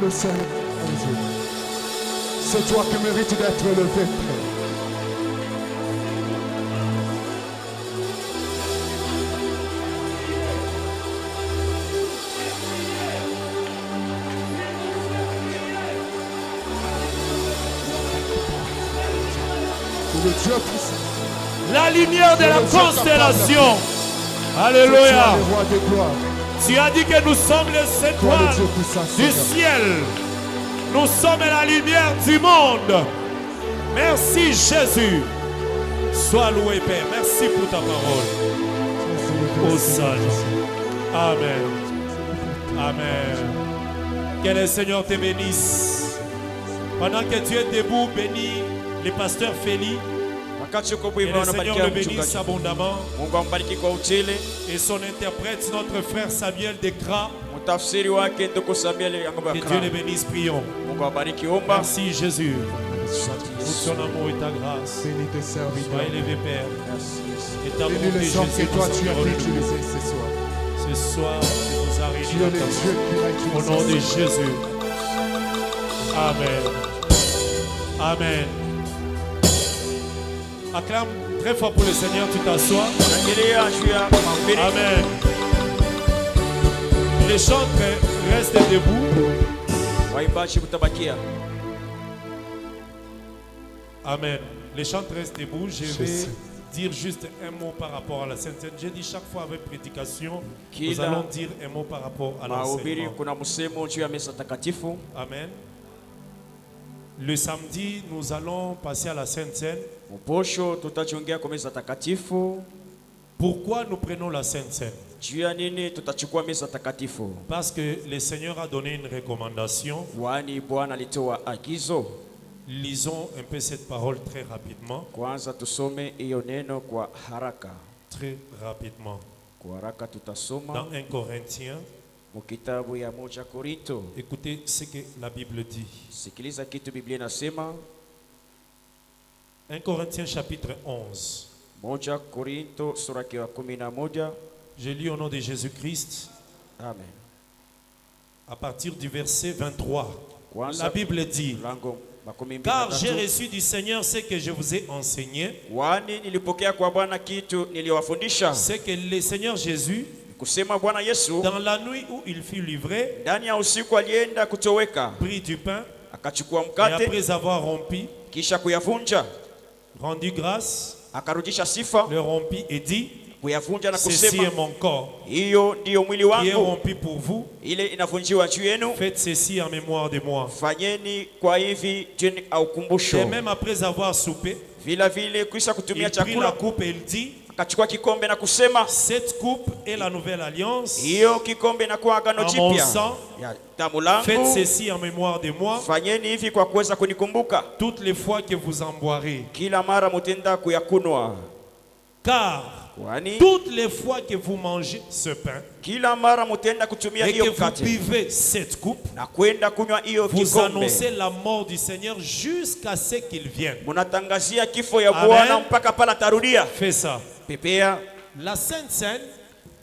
le Seigneur. C'est toi qui mérites d'être élevé. La lumière de la constellation. Alléluia. Tu as dit que nous sommes les étoiles du ciel. Nous sommes la lumière du monde. Merci Jésus. Sois loué Père. Merci pour ta parole. Ô sage. Amen. Amen. Que le Seigneur te bénisse. Pendant que tu es debout, bénis les pasteurs Félix. Que le Seigneur le bénisse abondamment. Et son interprète, notre frère Samuel Dekra. Que Dieu le bénisse, prions. Merci Jésus pour son amour et ta grâce. Sois élevé Père. Et ta bonté Jésus ce soir, tu nous as réunis au nom de Jésus. Amen. Amen. Acclame très fort pour le Seigneur, tu t'assois. Amen. Les chantres restent debout. Amen. Les chantres restent debout. Je vais dire juste un mot par rapport à la Sainte Seine. J'ai dit chaque fois avec prédication, nous allons dire un mot par rapport à l'enseignement. Amen. Le samedi, nous allons passer à la Sainte Seine. Pourquoi nous prenons la Sainte Seine? Parce que le Seigneur a donné une recommandation. Lisons un peu cette parole très rapidement. Très rapidement. Dans 1 Corinthiens. Écoutez ce que la Bible dit. 1 Corinthiens chapitre 11. Je lis au nom de Jésus-Christ. Amen. À partir du verset 23. La Bible dit: car j'ai reçu du Seigneur ce que je vous ai enseigné. C'est que le Seigneur Jésus, dans la nuit où il fut livré, prit du pain et après avoir rompu, rendu grâce, le rompit et dit: ceci est mon corps qui est rompu pour vous. Faites ceci en mémoire de moi. Et même après avoir soupé, il prit la coupe et il dit: cette coupe est la nouvelle alliance en mon sang. Faites ceci en mémoire de moi toutes les fois que vous en boirez. Car toutes les fois que vous mangez ce pain et que vous buvez cette coupe, vous annoncez la mort du Seigneur jusqu'à ce qu'il vienne. Amen. Fais ça. La Sainte Seine,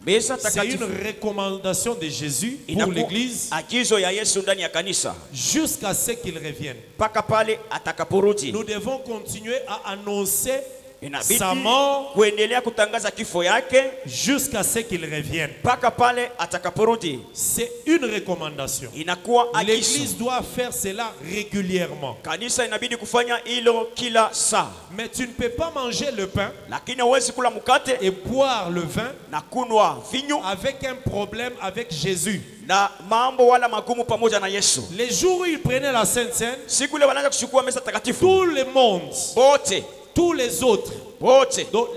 Meza c'est takatifu une recommandation de Jésus pour inakuwa l'église agizo ya Yesu ndani ya kanisa jusqu'à ce qu'il revienne. mpaka pale atakaporudi. Nous devons continuer à annoncer Inabidi sa mort kuendelea kutangaza kifo yake jusqu'à ce qu'il revienne. mpaka pale atakaporudi. C'est une recommandation. Inakuwa agizo. L'église doit faire cela régulièrement. Kanisa inabidi kufanya hilo kila saa. Mais tu ne peux pas manger le pain Lakini huwezi kula mkate et boire le vin na kunwa vinyo avec un problème avec Jésus. na mambo wala magumu pamoja na Yesu. Les jours où il prenait la Sainte Seine, Siku ile wanaanza kuchukua meza takatifu. tout le monde, Bote, tous les autres, bote. donc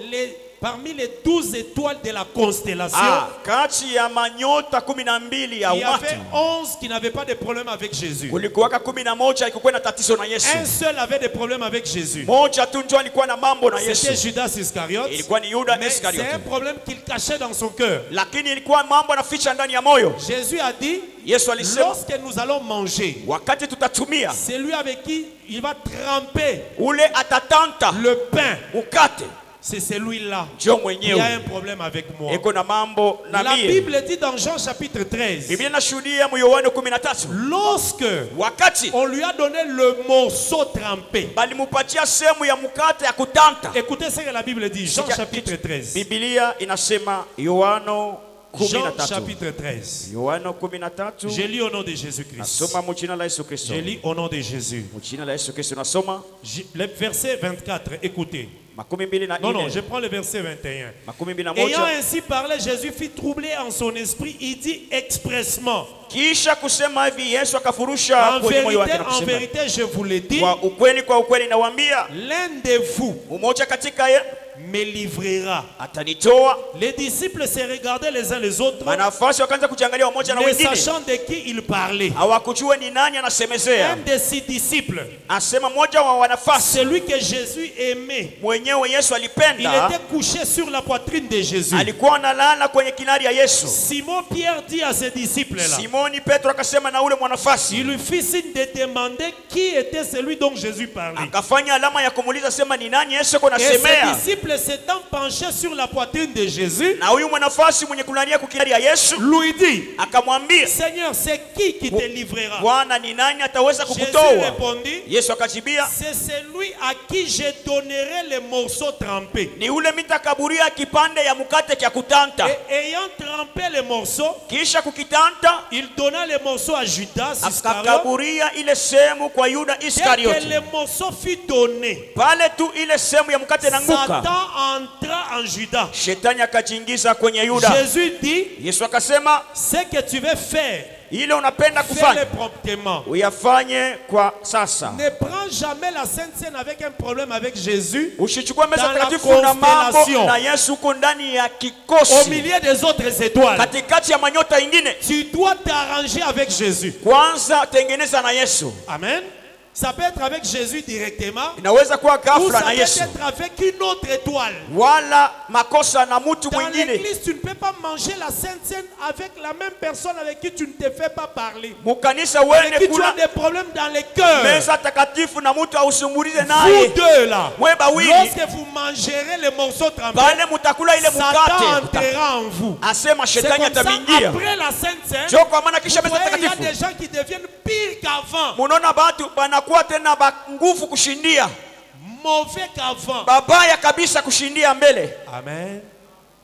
parmi les 12 étoiles de la constellation, Kati ya manyota 12 ya il y umati. avait 11 qui n'avaient pas de problème avec Jésus. Kulikuwaka 11 ilikuwa na tatizo na Yesu. Un seul avait des problèmes avec Jésus. Moja tu ndio alikuwa na mambo na C'était Yesu. Judas Iscariote. Ilikuwa ni Yuda Mais c'est un Iskariote. problème qu'il cachait dans son cœur. Lakini ilikuwa mambo anaficha ndani ya moyo. Jésus a dit, Yesu alisema lorsque nous allons manger, wakati tutatumia c'est lui avec qui il va tremper ule atatanta le pain. mkate C'est celui-là ndio qui a mwenyewe un problème avec moi. eko na mambo na La mie. Bible dit dans Jean chapitre 13, Biblia inashuhudia mu Yohana 13 lorsque wakati on lui a donné le morceau trempé. balimupatia sehemu ya mkate ya kutanta. Écoutez ce que la Bible dit, Jean chapitre 13. Biblia inasema Yohana Jean 13. chapitre 13. Yohana 13. Je lis au nom de Jésus-Christ. Nasoma mu jina la Yesu Kristo. Je lis au nom de Jésus. Mu jina la Yesu Kristo nasoma Le verset 24, écoutez. 24. Non, je prends le verset 21. 21. Ayant ainsi parlé, Jésus fut troublé en son esprit. Il dit expressement, Kisha kusema hivi Yesu akafurusha kwenye moyo wake na en kusema, vérité, je vous le dis, kwa ukweli nawaambia, l'un de vous mmoja katika ye me livrera. atanitoa. Les disciples se regardaient les uns les autres, Manafasi wakaanza kujiangalia wamoja na ne wengine, sachant de qui il parlait. hawakujua ni nani anasemezea. Un de ses disciples, Asema mmoja wa wanafasi celui que Jésus aimait, mwenyewe Yesu il alipenda, était couché sur la poitrine de Jésus. alikuwa analala kwenye kinari ya Yesu. Simon Pierre dit à ses disciples-là, Simoni Petro akasema na ule il mwanafasi, lui fit signe de demander qui était celui dont Jésus parlait. akafanya alama ya kumuuliza sema ni nani Yesu Et ses konasemea. disciples s'étant penchés sur la poitrine de Jésus, Na huyu mwanafasi mwenye kulalia kukinari ya Yesu lui dit, akamwambia, Seigneur, c'est qui te livrera? Bwana, ni nani ataweza Jésus kukutoa? répondit, Yesu akajibia, c'est celui à qui je donnerai les morceaux trempés. ni ule mitakaburia kipande ya mkate kya kutanta. Et ayant trempé les morceaux, Kisha kukitanta il donna les morceaux à Judas Iscariote. akakaburia ile sehemu kwa Yuda Dès que Iskariote. les morceaux furent donnés, Pale tu ile sehemu ya mkate nanguka, Satan entra en Judas. shetani akajiingiza kwenye Yuda. Jésus dit, Yesu akasema, ce que tu veux faire, ile unapenda fais-le kufanya promptement. uyafanye kwa sasa. Ne prends jamais la Sainte Seine avec un problème avec Jésus Usichukue meza dans la takatifu na mambo constellation, na Yesu uko ndani ya au kikosi, milieu des autres étoiles. katikati ya manyota ingine. Tu dois t'arranger avec Jésus. Kwanza tengeneza na Yesu. Amen. Ça peut être avec Jésus directement, Inaweza kuwa ou ghafla ça na peut Yesu, être avec une autre étoile. wala makosa na mtu Dans mwingine. l'église, tu ne peux pas manger la Sainte Seine avec la même personne avec qui tu ne te fais pas parler. Mukanisa Avec wene qui tu as kula des problèmes dans le cœur. meza takatifu na mtu ausumbulize Vous naye. deux là, Mwe bawili lorsque vous mangerez les morceaux trempés, bale mutakula ile Satan mukate. entrera en vous. Asema C'est shetani comme ça, atamingia. après la Sainte Seine, Jo kwa maana kisha vous meza voyez, il y a des takatifu gens qui deviennent pires qu'avant, munaona batu banakuwa tena ba nguvu kushindia, mauvais qu'avant. babaya kabisa kushindia mbele. Amen.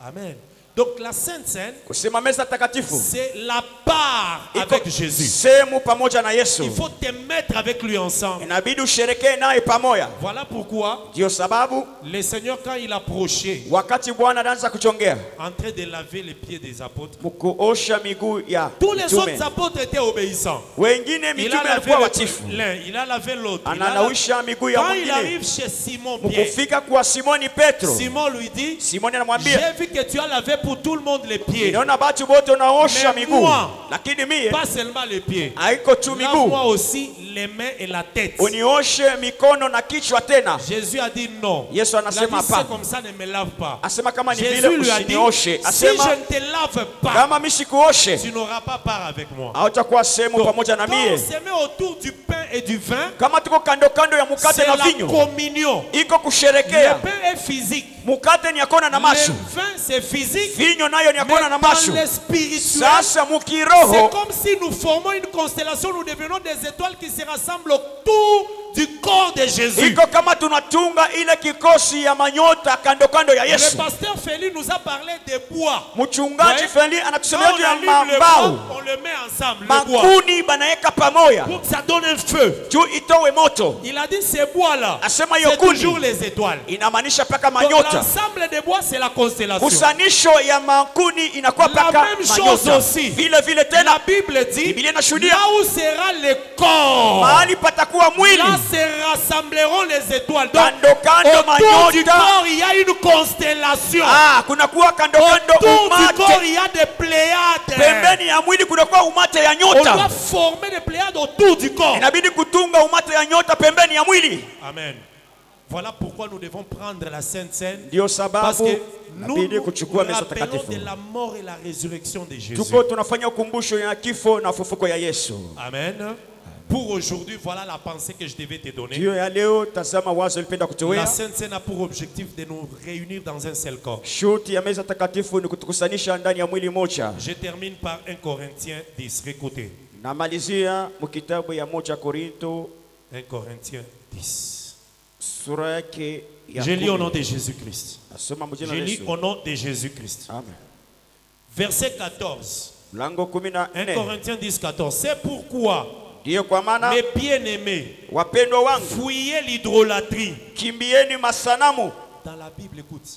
Amen. Donc la Sainte Seine, Kusema meza takatifu c'est la part avec Jésus. sehemu pamoja na Yesu, Il faut te mettre avec lui ensemble. inabidi usherekee naye pamoja. Voilà pourquoi Ndio sababu le Seigneur, quand il approchait, wakati Bwana anaanza kuchongea en train de laver les pieds des apôtres, mkuosha miguu ya tous les mitume, autres apôtres étaient obéissants. wengine Il mitume a lavé alikuwa watifu, l'un, il a lavé l'autre. il a lavé- ananawisha miguu ya Quand il mwingine. arrive chez Simon Pierre, Mkufika kwa Simoni Petro, Simon lui dit, Simoni anamwambia, j'ai vu que tu as lavé pour tout le monde les pieds. Ninaona watu wote wanaosha Mais miguu. moi, Lakini mie pas seulement les pieds. haiko tu miguu. Lave-moi aussi les mains et la tête. Unioshe mikono na kichwa tena. Jésus a dit non. Yesu Il a anasema dit c'est hapana. comme ça, ne me lave pas. Asema kama ni vile Jésus lui a dit, usinioshe. si je Asema ne te lave pas, kama misikuoshe tu n'auras pas part avec moi. hautakuwa sehemu pamoja na Quand on mie. se met autour du pain et du vin, Kama tuko kando kando ya mukate c'est na la vinyo, communion. iko Le kusherekea. pain est physique. Mukate ni yakona na Le mashu, vin c'est physique. vinyo nayo ni Mais yakona na dans mashu. le spirituel, Sasa c'est mukiroho comme si nous formons une constellation, nous devenons des étoiles qui se rassemblent autour du corps de Jésus. iko kama tunatunga ile kikosi ya manyota kando kando ya Le Yesu. pasteur Félix nous a parlé des bois. Mchungaji Ouais. Feli Quand anatusemea on juu ya allume le mambao, bois, on le met ensemble, le bois, makuni banaeka pamoja pour que ça donne un feu. juu itowe moto. Il a dit ces bois-là, Asema c'est hiyo kuni toujours les étoiles. inamaanisha paka Donc manyota. l'ensemble des bois, c'est la constellation. Kusanisho ya makuni inakuwa La paka même chose manyota. aussi. Vile vile tena La Bible dit, Biblia inashuhudia là où sera le corps, mahali patakuwa mwili là se rassembleront les étoiles. Donc, kando kando autour du manyota. corps, il y a une constellation. Kunakuwa kando kando Autour du corps, umate. il y a des pléiades. Pembeni ya mwili kunakuwa umate ya On doit nyota. former des pléiades autour du corps. Inabidi kutunga umate ya nyota pembeni ya mwili. Amen. Voilà pourquoi nous devons prendre la Sainte Seine. Ndio Parce sababu que nous inabidi nous kuchukua meza rappelons takatifu. de la mort et la résurrection de Jésus. Tuko tunafanya ukumbusho ya kifo na ufufuko ya Yesu. Amen. Pour aujourd'hui, voilà la pensée que je devais te donner. Ndio ya leo, tazama wazo lipenda La kutowea. Sainte Seine a pour objectif de nous réunir dans un seul corps. Shuti ya meza takatifu ni kutukusanisha ndani ya mwili moja. Je termine par 1 Corinthiens 10. Écoutez. Namalizia mkitabu ya 1 Korinto 1 Corinthiens 10. sura yake ya Je lis au 10. nom de Jésus-Christ. Nasoma mjina Je la lis Yesu. au nom de Jésus-Christ. Amen. Verset 14. Mlango 1 14. Corinthiens 10, 14. C'est pourquoi, Ndiyo kwa maana mes bien-aimés, wapendwa wangu, fuyez l'idolâtrie. kimbieni masanamu. Dans la Bible, écoute,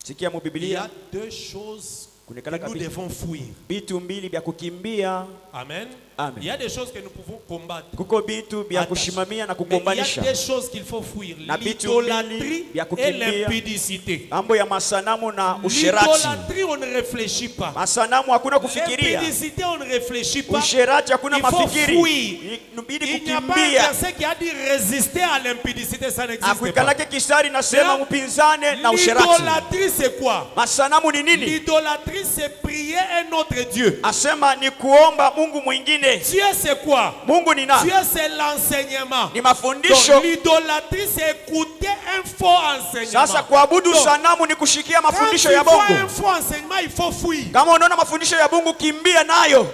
Sikia mu il y Biblia a deux choses que Kuonekana nous kabisa. devons fuir. Bitu mbili vya kukimbia. Amen. Amen. Il y a des choses que nous pouvons combattre. Kuko bitu vya Attache. kushimamia na Mais il y a kugombanisha. des choses qu'il faut fuir. Na vitu L'idolâtrie mbili vya et kukimbia. l'impudicité. Mambo ya masanamu na usherati. L'idolâtrie, on ne réfléchit pas. Masanamu hakuna kufikiria. L'impudicité, on ne réfléchit pas. Usherati hakuna Il faut mafikiri. fuir. Inabidi Il n'y a pas un kukimbia. verset qui a dit résister à l'impudicité, ça n'existe pas. Akuikalake kisari nasema Mais mpinzane na usherati. l'idolâtrie, c'est quoi? Masanamu ni nini? L'idolâtrie, c'est prier un autre Dieu. Asema ni kuomba Mungu mwingine. Dieu, c'est quoi? Mungu ni nani? Dieu, c'est l'enseignement. Ni Donc, mafundisho. l'idolâtrie, c'est écouter un faux enseignement. Sasa kuabudu Donc, sanamu ni kushikia quand mafundisho tu ya vois un bongo. faux enseignement, il faut fuir. Kama unaona mafundisho ya bongo kimbia nayo.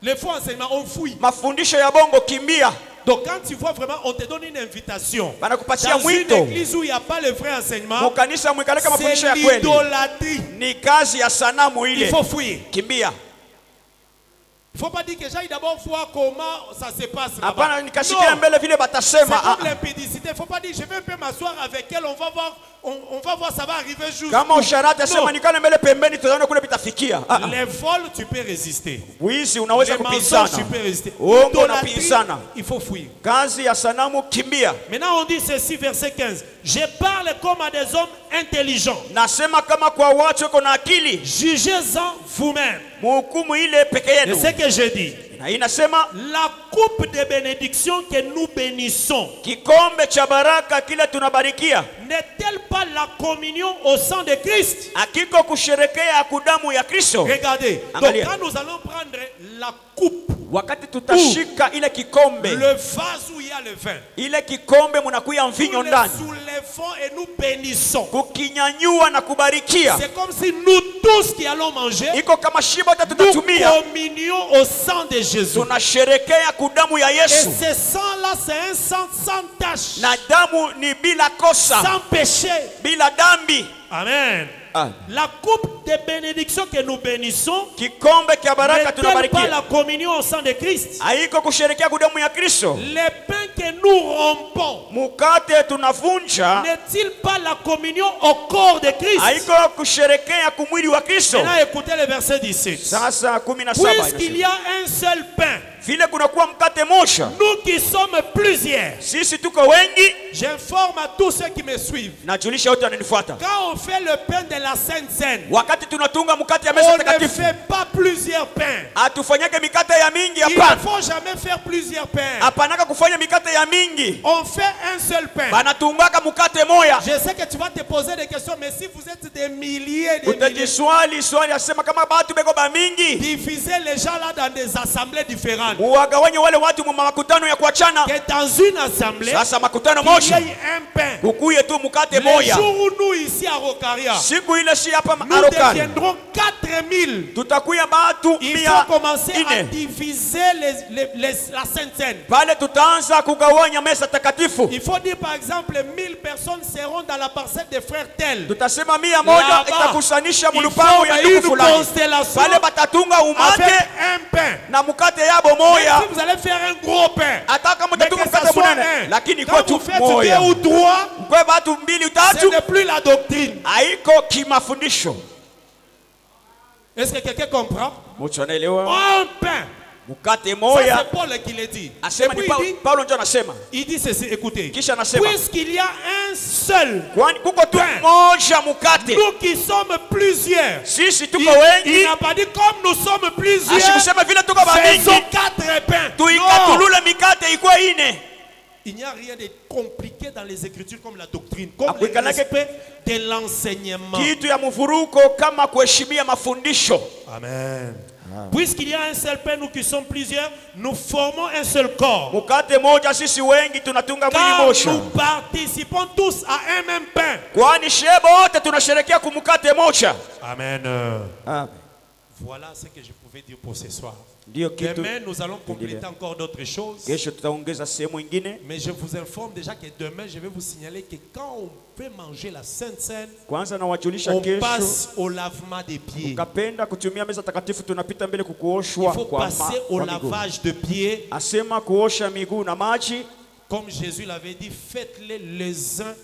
Le faux enseignement, on fuit. Mafundisho ya bongo kimbia. Donc quand tu vois vraiment, on te donne une invitation. Banakupatia Dans une mwito. église où il n'y a pas le vrai enseignement, Mukanisa mwikaleka mafundisho ya c'est kweli. l'idolâtrie. Ni kazi ya sanamu Il ile. faut fuir. Kimbia. Il ne faut pas dire que j'aille d'abord voir comment ça se passe là-bas. Hapana nikasikia Non. mbele vile C'est batasema. comme l'impudicité. Il ne faut pas dire je vais un peu m'asseoir avec elle, on va voir, ça va arriver juste. Kama usharati asema Non. nikale mbele pembeni tunaona kule vitafikia. Les vols, tu peux résister. Wizi unaweza Les mensonges, tu kupinzana. peux résister. Uongo L'idolâtrie, unapinzana. il faut fuir. Kazi ya sanamu kimbia. Maintenant on dit ceci, verset 15. Je parle comme à des hommes intelligents. Nasema kama kwa watu wako na akili. Jugez-en vous-même. Muhukumu ile peke C'est yenu. ce que je dis. Na inasema La coupe de bénédiction que nous bénissons kikombe cha baraka kile tunabarikia. n'est-elle pas la communion au sang de Christ? Hakiko kusherekea kudamu ya Kristo. Regardez. Donc Angalia. quand nous allons prendre la coupe, Wakati tutashika ile kikombe. le vase où il y a le vin, Ile kikombe munakuya mvinyo nous le ndani. soulevons et nous bénissons. Kukinyanyua na kubarikia. C'est comme si nous tous qui allons manger, Iko kama shiba nous tutatumia. communions au sang de Jésus. Tunasherekea kudamu ya Et Yesu. ce sang-là, c'est un sang sans tache, Na damu ni bila kosa, sans péché. bila dambi. Amen. La coupe de bénédiction que nous bénissons Kikombe kia baraka n'est-elle pas tunabarikia. la communion au sang de Christ? Haiko kusherekea kudamu ya Kristo. Les pains que nous rompons Mukate tunavunja. n'est-il pas la communion au corps de Christ? Haiko kusherekea kumwili wa Kristo. Maintenant écoutez le verset 17. Sasa 17 Puisqu'il y inasema. a un seul pain, Vile kunakuwa mkate moja. nous qui sommes plusieurs, Sisi tuko wengi. j'informe à tous ceux qui me suivent. Najulisha wote wananifuata. Quand on fait le pain de la Sainte Seine, wakati tunatunga mkate ya on meza ne takatifu, fait pas plusieurs pains. hatufanyake mikate ya mingi. Il ne Hapana, faut jamais faire plusieurs pains. hapanaka kufanya mikate ya mingi. On fait un seul pain. Banatungaka mkate moya. Je sais que tu vas te poser des questions, mais si vous êtes des milliers, Utajiswali swali asema kama batu beko ba mingi, divisez les gens là dans des assemblées différentes. uwagawanye wale watu mu makutano ya kuachana. Que dans une assemblée, Sasa makutano il y moja ait un pain. kukuye tu mkate Le moya. jour où nous ici à Rocaria, Siku ile si hapa nous Arokani, deviendrons 4000. tutakuya batu Il mia faut commencer à ine. diviser la Sainte Seine. Pale tutaanza kugawanya meza takatifu. Il faut dire par exemple 1000 personnes seront dans la parcelle des frères tels. Tutasema 100 Là-bas, itakusanisha il mulupango faut ya une ndugu fulani. constellation Pale batatunga avec umate un pain. na mkate yabo Même moya. si vous allez faire un gros pain, Hata kama mais mtatunga que ça mkate soit munene, un. lakini Quand kwa vous tu faites moya. 2 ou 3, Kwa batu mbili ce tatu n'est plus la doctrine. haiko kimafundisho. Est-ce que quelqu'un comprend? Mtu anaelewa? Un pain. Mkate Ça moya. c'est Paul qui l'a dit. Et Asema ni puis Paulo ndio anasema. il dit ceci, écoutez. Kisha anasema, Puisqu'il y a un seul, kwani kuko tu pain. moja mkate. nous qui sommes plusieurs, Sisi tuko il wengi. n'a pas dit comme nous sommes plusieurs, Asikusema vile tuko faisons bamingi. 4 pains. Non. Tuikatulule mikate ikuwe ine. Il n'y a rien de compliqué dans les Écritures comme la doctrine, comme le Akuikanake- respect de l'enseignement. Kitu ya mvuruko kama kuheshimia mafundisho. Amen. Puisqu'il y a un seul pain, nous qui sommes plusieurs, nous formons un seul corps. Mkate moja sisi wengi tunatunga mwili Car moja. nous participons tous à un même pain. Kwani shebo wote tunasherekea kumkate moja. Amen. Amen. Voilà ce que je pouvais dire pour ce soir. Ndio kitu. Demain, nous allons compléter encore d'autres choses. Kesho tutaongeza sehemu ingine. Mais je vous informe déjà que demain, je vais vous signaler que quand on peut manger la Sainte Seine, Kwanza nawajulisha on kesho. passe au lavement des pieds. Ukapenda kutumia meza takatifu tunapita mbele Il kukuoshwa faut kwa passer au miguu. lavage de pieds. Asema kuosha miguu na maji Comme Jésus l'avait dit, faites-les les uns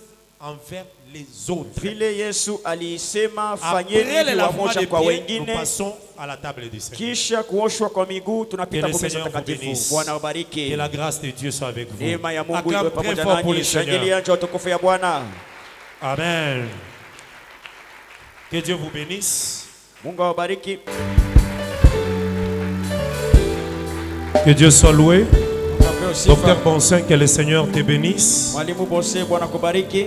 envers les autres. vile Yesu alisema, Après le fanyeni lavement wamoja des kwa pieds, nous wengine. passons à la table du Seigneur. Kisha kuoshwa kwa miguu Que tunapita le kwa meza Seigneur vous takatifu. bénisse. Bwana Que wabariki. la grâce de Dieu soit avec vous. Neema ya Mungu Acclame iwe très pamoja fort pour le nanyi. Seigneur. Shangilia nje utukufu ya Bwana. Amen. Que Dieu vous bénisse. Mungu awabariki. Que Dieu soit loué. Apewe sifa. Docteur Bonsin, que le Seigneur te bénisse. Mwalimu Bose, Bwana kubariki.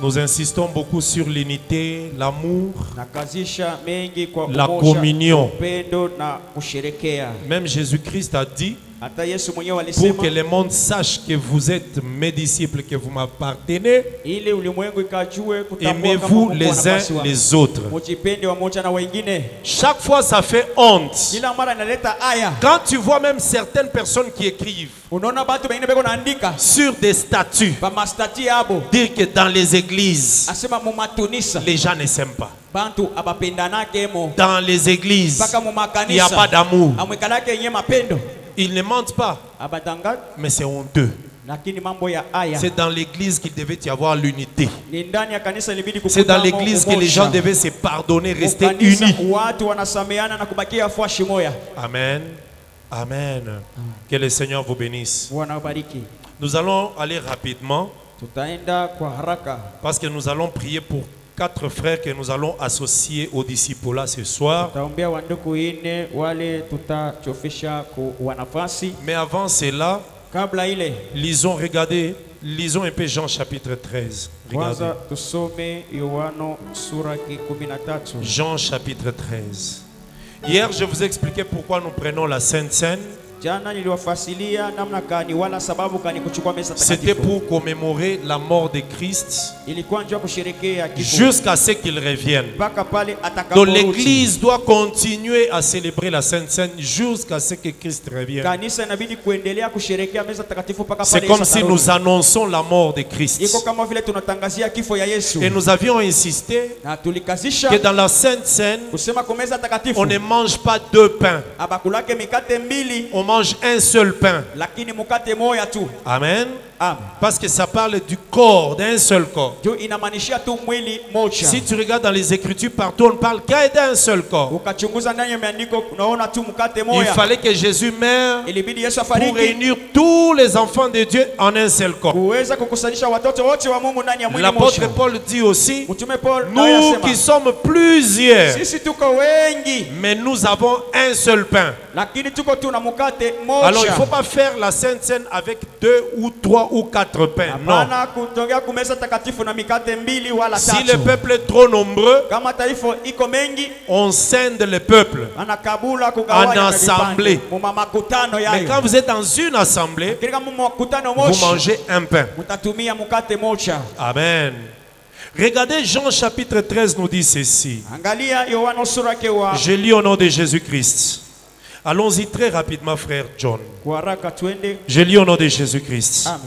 Nous insistons beaucoup sur l'unité, l'amour, Nakazisha mengi kwa la umoja, communion. upendo na kusherekea. Même Jésus-Christ a dit, Hata Yesu mwenyewe pour alisema que le monde sache que vous êtes mes disciples, que vous m'appartenez, ili ulimwengu ikajue kutambua kama aimez-vous Mungu les uns anapaswa. les autres. Mujipende wamoja na wengine. Chaque fois, ça fait honte. Kila mara inaleta aya. Quand tu vois même certaines personnes qui écrivent Unaona batu bengine beko naandika sur des statues, ba mastati yabo. dire que dans les églises, Asema mu matunisa les gens ne s'aiment pas. bantu abapendanake mo. Dans les églises, Paka mu il n'y a makanisa. pas d'amour. Amwekalake yenye mapendo. Ils ne mentent pas, Abatanga mais c'est honteux. lakini mambo ya aya. C'est dans l'église qu'il devait y avoir l'unité. Ni ndani ya kanisa ilibidi C'est dans kukutana l'église que les umoja. gens devaient se pardonner, rester Kanisa, unis. watu wanasameana na kubakia fuashi moya. Amen. Amen. Que le Seigneur vous bénisse. Bwana wabariki. Nous allons aller rapidement Tutaenda kwa haraka parce que nous allons prier pour 4 frères que nous allons associer au disciple ce soir. tutaombea wandugu ine wale tutachofisha ku wanafasi. Mais avant cela, Kabla ile lisons un peu Jean chapitre 13. Regardez. kwanza tusome Yohano sura 13. Jean chapitre 13. Hier, je vous expliquais pourquoi nous prenons la Sainte Seine. Jana niliwafasilia namna gani wala sababu gani kuchukua meza C'était takatifu. pour commémorer la mort de Christ Ilikuwa njoo kusherekea kifo jusqu'à ce qu'il revienne. mpaka pale Donc atakaporudi. l'église doit continuer à célébrer la Sainte Seine jusqu'à ce que Christ revienne. Kanisa inabidi kuendelea kusherekea meza takatifu mpaka C'est pale comme Yesu si atarudi. nous annonçons la mort de Christ. Iko kama vile tunatangazia kifo ya Yesu. Et nous avions insisté Na tulikazisha que dans la Sainte Seine, kusema kwa meza takatifu on ne mange pas 2 pains. abakulake mikate mbili On mange un seul pain. lakini mukate moya tu. Amen. Amen. Parce que ça parle du corps, d'un seul corps. Juu inamaanisha tu mwili moja. Si tu regardes dans les Écritures, partout on parle d'un seul corps. Ukachunguza ndani ya maandiko unaona tu mkate Il moja. fallait que Jésus meure Ilibidi Yesu pour afariki réunir tous les enfants de Dieu en un seul corps. kuweza kukusanyisha watoto wote wa Mungu ndani ya mwili L'apôtre moja. Paul dit aussi, Mtume Paul nous qui anasema sommes plusieurs, sisi tuko wengi mais nous avons un seul pain. lakini tuko tu na mkate Alors il ne faut moja. pas faire la Sainte Seine avec 2 ou 3 ou 4 pains. Non. Hapana kutongea kumeza takatifu na mikate mbili wala Si le tatu. peuple est trop nombreux, Kama taifa iko mengi on scinde le peuple. anakabula En kugawanya assemblée. mu makutano Mais yayo. quand vous êtes dans une assemblée, Katika makutano vous moja mangez un pain. mtatumia mkate moja. Amen. Regardez Jean chapitre 13 nous dit ceci. Angalia Yohana sura yake wa Je lis au nom de Jésus-Christ. Allons-y très rapidement, frère John. kwa haraka twende. Je lis au nom de Jésus-Christ. Amen.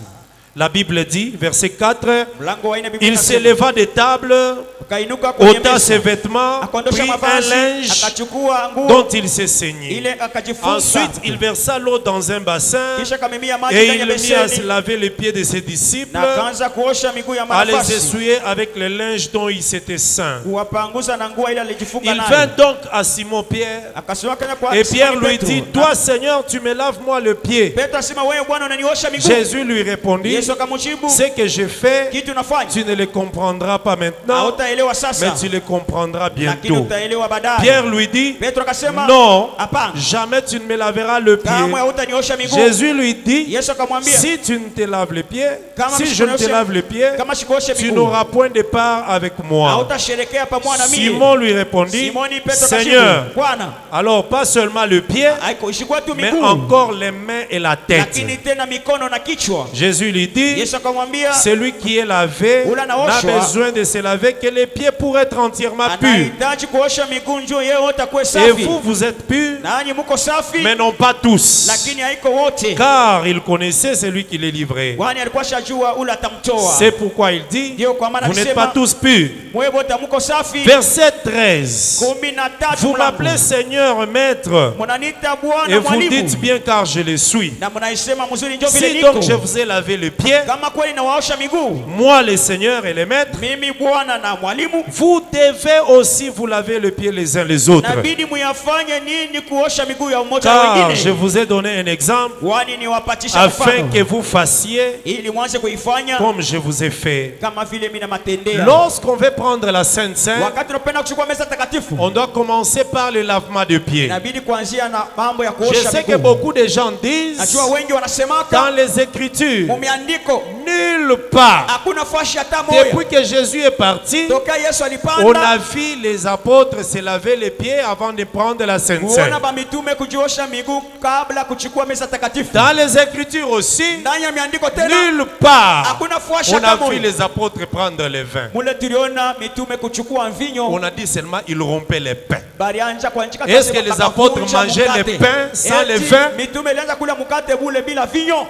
La Bible dit, verset 4, Mlango wa 4 Biblia il inasema, s'éleva des tables, akainuka kwenye ôta ses meza, vêtements, akondosha prit un mavazi, linge akachukua nguo dont il s'est saigné. ile akajifunga. Ensuite, il versa l'eau dans un bassin Kisha kamimia maji et ndani ya il mit à se beseni laver les pieds de ses disciples, na akaanza kuosha miguu ya à les mafasi, essuyer avec le linge dont il s'était saint. kuwapanguza na nguo ile alijifunga Il nayo. vint donc à Simon-Pierre Akasema kana kwa et Pierre Simoni lui Petro, dit, toi Seigneur, tu me laves moi le pied. Petro asema wewe Bwana unaniosha miguu. Jésus lui répondit, Yesu akamjibu, ce que je fais, kitu nafanya tu ne le comprendras pas maintenant, hautaelewa mais sasa, tu le comprendras lakini bientôt. utaelewa baadaye. Pierre lui dit, Petro akasema non, hapana, jamais tu ne me laveras le kamwe pied. hautaniosha miguu. Jésus lui dit, Yesu akamwambia, si tu ne te laves les pieds, Kama si je ne te msikuoshe- lave les pieds, kama sikuoshe tu miguu n'auras point de part avec moi. hautasherekea pamoja na mimi. Simon lui répondit, Simoni Petro Seigneur, akasema, Bwana, alors pas seulement le pied, haiko ishikuwa tu mais miguu, encore les mains et la tête. lakini tena mikono na kichwa. Jésus lui dit, Yesu akamwambia, celui qui est lavé Ula n'a naoshwa, besoin de se laver que les pieds pour être entièrement purs. anahitaji kuosha miguu njoo yeye wote akuwe Et safi. vous, vous êtes purs, Nanyi mko safi, mais non pas tous. lakini haiko wote, Car il connaissait celui qui les livrait. kwani alikuwa shajua ule atamtoa. C'est pourquoi il dit, Ndio kwa maana vous n'êtes pas alisema tous purs. mwe wote mko safi. Verset 13. 13 Vous m'appelez Seigneur, Maître, mnaniita et Bwana vous mwalimu dites bien car je le suis. na mnaisema mzuri ndio vile Si donc niko. je vous ai lavé le pied, Kama kweli nawaosha miguu moi le Seigneur et le Maître, mimi Bwana na mwalimu, vous devez aussi vous laver le pied les uns les autres. nabidi muyafanye nini kuosha miguu ya mmoja na Car je wengine, vous ai donné un exemple kwani niwapatisha afin mfano que vous fassiez ili mwanze kuifanya comme je vous ai fait. kama vile mimi namatendea. Lorsqu'on veut prendre la Sainte Seine, Wakati tunapenda kuchukua meza takatifu, on doit commencer par le lavement de pieds. inabidi kuanzia na mambo ya Je kuosha sais que miguu. beaucoup de gens disent Najua wengi wanasemaka dans les Écritures, mumeandiko nulle part, hakuna fashi hata moja. depuis que Jésus est parti, Toka Yesu on alipanda a vu les apôtres se laver les pieds avant de prendre la Sainte Seine. kuona bamitume kujiosha miguu kabla kuchukua meza takatifu. Dans les Écritures aussi, Ndani ya miandiko tena nulle part, hakuna fashi on a hata vu moja. les apôtres prendre le vin. Mule tuliona mitume kuchukua mvinyo, On a dit seulement ils rompaient les pains. balianja kuandika Est-ce kazi que les wakavunja apôtres mangeaient mkate. les pains sans Eti le vin? mitume ilianza kula mkate bule bila vinyo.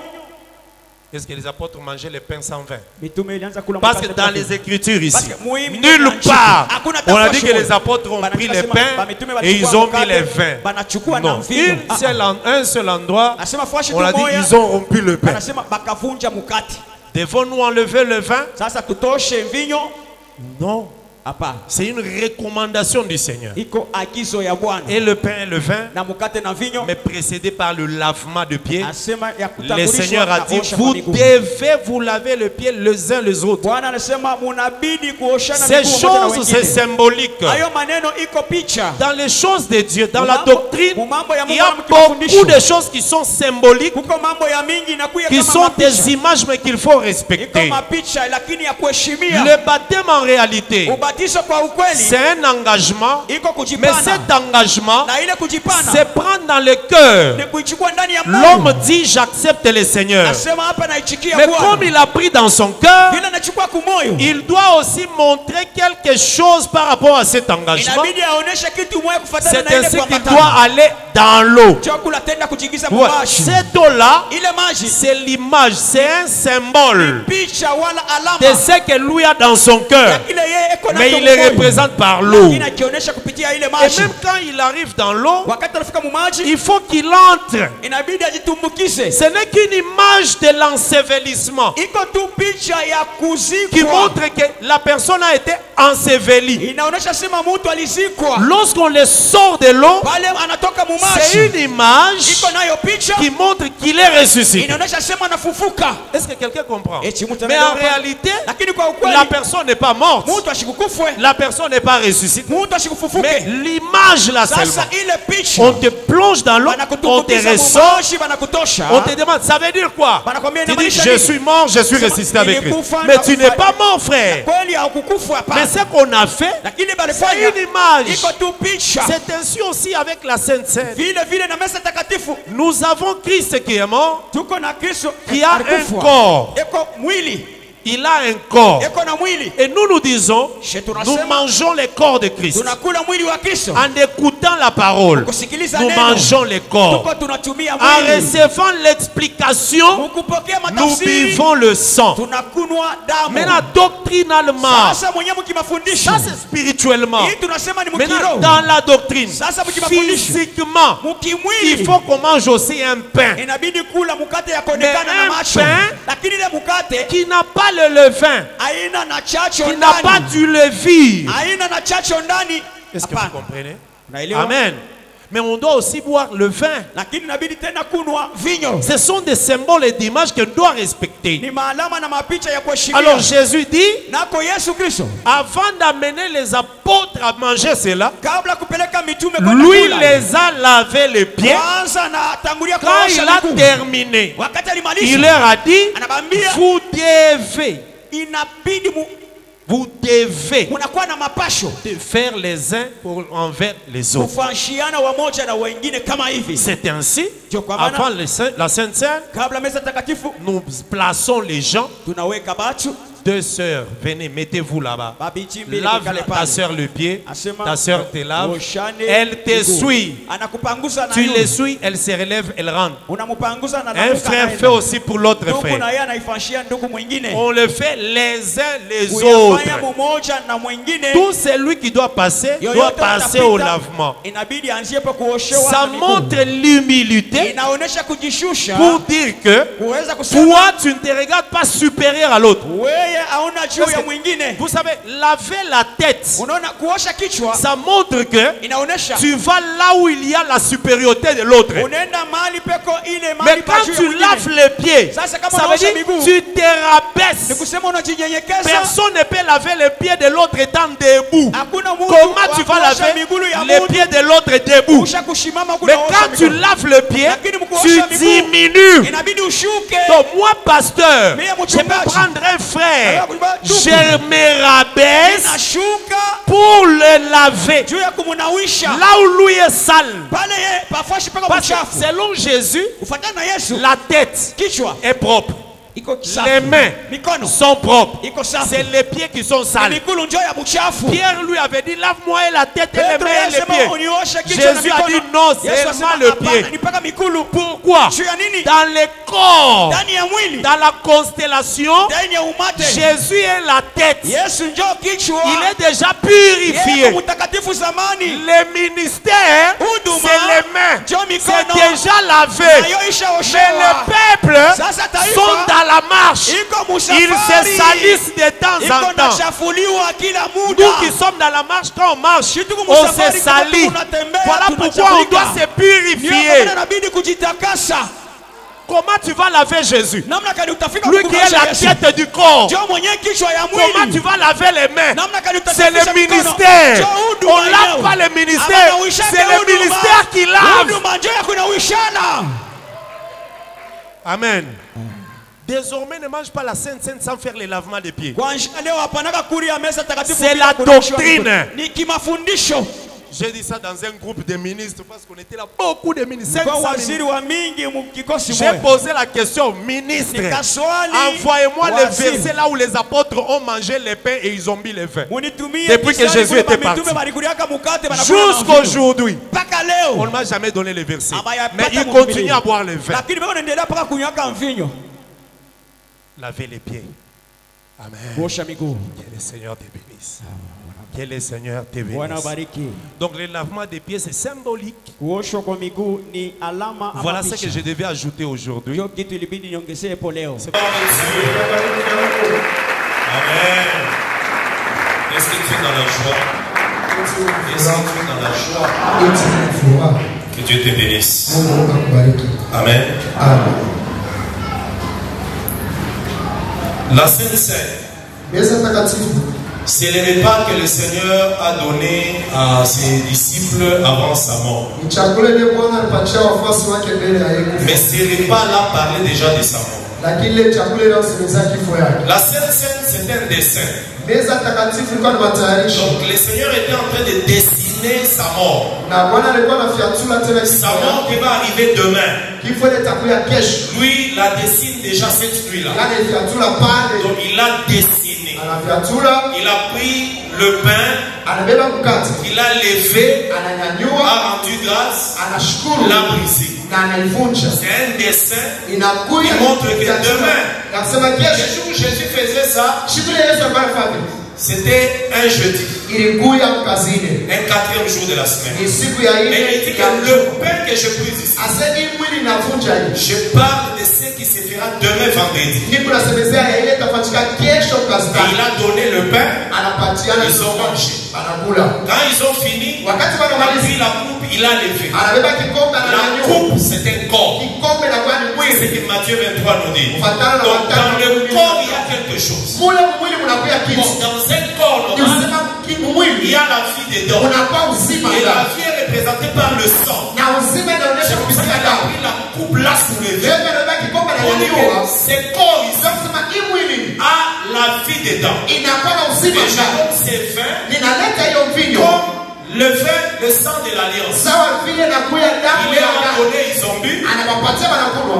Est-ce que les apôtres mangeaient les pains sans vin? Mitume ilianza kula Parce que mkate dans bila les Écritures ici, Parce que muhimu nulle ndio part, hakuna on a tafasiri dit que les moja. apôtres ont pris les Banachukua pains bamitume et ils balichukua ont mis mkate, les vins. banachukua na Non, mvinyo. un seul endroit, Asema fashi on tu a dit moja, ils ont rompu le pain. anasema bakavunja mkate. Devons-nous enlever le vin? Sasa tutoshe mvinyo? Non. Hapana. C'est une recommandation du Seigneur. Iko agizo ya Bwana. Et le pain et le vin, Na mkate na vinyo, mais précédé par le lavement de pieds, asema ya le kutangulishwa Seigneur a na dit, osha vous kwa miguu. devez vous laver le pied les uns les autres. Bwana anasema munabidi kuoshana Ces miguu moja na choses, c'est wengine. symbolique. Hayo maneno iko picha. Dans les choses de Dieu, dans la Mambo- doctrine, mambo ya il Mungu y a mkifundishwa. beaucoup de choses qui sont symboliques, Kuko mambo ya mingi inakuya qui kama sont mapicha. des images, mais qu'il faut Iko respecter. mapicha lakini ya kuheshimia. Le baptême, en réalité, Ubatizo kwa ukweli c'est un engagement, iko mais kujipana. cet engagement, Na ile kujipana c'est prendre dans le cœur. ni kuichukua ndani ya moyo. L'homme dit, j'accepte le Seigneur. Nasema hapa naichikia Mais Bwana. comme il a pris dans son cœur, Vile nachukua kumoyo. il doit aussi montrer quelque chose par rapport à cet engagement. Inabidi aoneshe kitu moja kufuatana C'est na ile ainsi kwa qu'il matano. doit aller dans l'eau. Chakula tenda kujigiza Ouais, maji. cette eau-là, Ile maji c'est l'image, c'est un symbole picha wala de alama ce que lui a dans son cœur. ile yeye iko Mais mais il les représente par l'eau. Et même quand il arrive dans l'eau, il faut qu'il entre. Ce n'est qu'une image de l'ensevelissement qui montre que la personne a été ensevelie. Lorsqu'on le sort de l'eau, c'est une image qui montre qu'il est ressuscité. Est-ce que quelqu'un comprend? Mais en réalité, la personne n'est pas morte. La personne n'est pas ressuscitée. Mais l'image là seulement. On te plonge dans l'eau, on te ressort, on te demande, ça veut dire quoi? Tu dis, je suis mort, je suis ressuscité avec Christ. Mais tu n'es pas mort, frère. Mais ce qu'on a fait, c'est une image. C'est ainsi aussi avec la Sainte Seine. Nous avons Christ qui est mort, qui a un corps. Il a un corps. Et nous disons, nous mangeons le corps de Christ. En écoutant la parole, nous mangeons le corps. En recevant l'explication, nous buvons le sang. Maintenant, doctrinalement, ça c'est spirituellement. Maintenant, dans la doctrine, physiquement, il faut qu'on mange aussi un pain. Mais un pain qui n'a pas le levain, qui n'a pas du levure. Est-ce que vous comprenez? Amen. Mais on doit aussi boire le vin. Ce sont des symboles et d'images qu'on doit respecter. Alors Jésus dit, avant d'amener les apôtres à manger cela, lui les a lavé les pieds. Quand il a terminé, il leur a dit, vous devez de faire les uns envers les autres. C'est ainsi, avant la Sainte Seine, nous plaçons les gens. Deux sœurs, venez, mettez-vous là-bas. Lave ta sœur le pied, ta sœur te lave, elle te suit. Tu les suis, elle se relève, elle rentre. Un frère fait aussi pour l'autre frère. On le fait les uns les autres. Tout celui qui doit passer au lavement. Ça montre l'humilité pour dire que toi, tu ne te regardes pas supérieur à l'autre. Vous savez, laver la tête, ça montre que tu vas là où il y a la supériorité de l'autre. Mais quand tu laves les pieds, ça veut dire que tu te rabaisses. Personne ne peut laver les pieds de l'autre étant debout. Comment tu vas laver les pieds de l'autre debout? Mais quand tu laves le pied, tu diminues. Donc moi, pasteur, je peux prendre un frère, je me rabaisse pour le laver là où lui est sale. Parce que selon Jésus, la tête est propre. Les mains sont propres. C'est les pieds qui sont sales. Pierre lui avait dit, lave-moi la tête et les mains et les pieds. Jésus a dit non, seulement le pied. Pourquoi? Dans le corps, dans la constellation, Jésus est la tête. Il est déjà purifié. Le ministère, c'est les mains. C'est déjà lavé. Mais le peuple sont dans la marche. Ils se salissent de temps en temps. Nous qui sommes dans la marche, quand on marche, on se salit. Voilà pourquoi on doit se purifier. Comment tu vas laver Jésus? Lui qui est la tête du corps. Comment tu vas laver les mains? C'est le ministère. On ne lave pas le ministère. C'est le ministère qui lave. Amen. Désormais, ne mange pas la Sainte Seine sans faire les lavements des pieds. C'est la doctrine. J'ai dit ça dans un groupe de ministres parce qu'on était là, beaucoup de ministres. J'ai posé la question, ministre, envoyez-moi le verset là où les apôtres ont mangé les pains et ils ont mis les vins. Depuis que Jésus était parti. Jusqu'aujourd'hui, on ne m'a jamais donné le verset. Mais ils continuent à boire le vin. Laver les pieds. Amen. Que le Seigneur te bénisse. Que le Seigneur te Bwana bénisse. bariki. Donc le lavement des pieds c'est symbolique. Kuoshwa kwa miguu ni alama ama Voilà ce picha. que je devais ajouter aujourd'hui. Ndio kitu ilibidi niongezee hapo leo. Amen. Est-ce que tu es dans la joie? Est-ce que tu es dans la joie? Que Dieu te bénisse. Amen. La Sainte Seine, c'est le repas que le Seigneur a donné à ses disciples avant sa mort. Mais ces repas-là parlaient déjà de sa mort. La Sainte Seine, c'est un dessin. Donc le Seigneur était en train de dessiner sa mort. Sa mort qui va arriver demain. Lui, la dessine déjà cette nuit-là. Donc il a dessiné. Il a pris le pain, il a levé, a rendu grâce, l'a brisé. C'est un dessin qui montre que demain, le jour où Jésus faisait ça, c'était un jeudi, un quatrième jour de la semaine. Mais il dit que le pain que je brise ici, je parle de ce qui se fera demain vendredi. Et il a donné le pain, ils ont mangé. Quand ils ont fini, il a pris la coupe, il a levé. La coupe, c'est un corps. C'est ce que Matthieu 23 nous dit. Donc dans le corps, il y a quelque chose. Bon, dans un corps normal, il y a la vie dedans. Et la vie est représentée par le sang. C'est pour ça qu'il a pris la coupe là soulevée. On dit que ce corps ici a la vie dedans. Et donc c'est vin comme le vin, le sang de l'alliance. Il est donné, ils ont bu.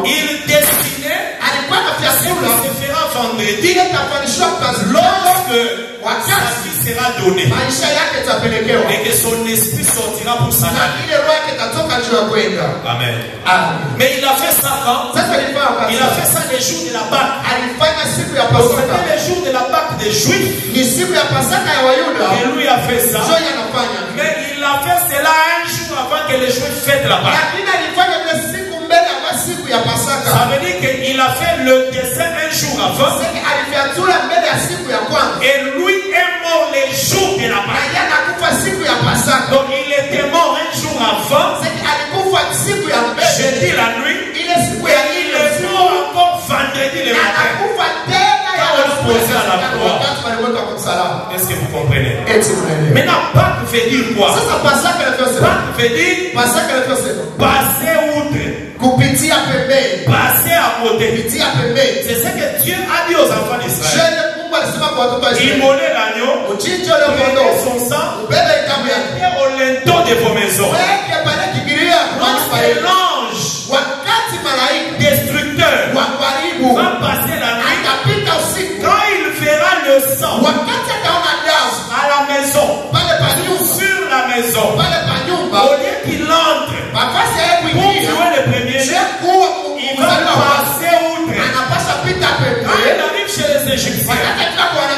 Il destinait ce qui se fera vendredi lorsque sa vie sera donnée et que son esprit sortira pour s'en aller. Amen. Mais il a fait ça quand? Il a fait ça les jours de la Pâque. C'était les jours de la Pâque des Juifs. Et lui a fait ça. Mais il a fait cela un jour avant que les Juifs fêtent la Pâque. Ça veut dire qu'il a fait le dessin un jour avant. Et lui est mort les jours de la Pâque. Donc il était mort un jour avant. Jeudi la nuit. Et il est mort encore vendredi le matin. Quand on le posait à la croix. Est-ce que vous comprenez? Maintenant, Pâque veut dire quoi? Pâque veut dire passer outre. Passer à côté. C'est ce que Dieu a dit aux enfants d'Israël. Immoler l'agneau, prêter son sang, mettez au linteau de vos maisons. Lorsque l'ange destructeur va passer la nuit, quand il verra le sang à la maison, sur la maison, au lieu qu'il entre pour tuer le premier, il va passer outre. Quand il arrive chez les Égyptiens,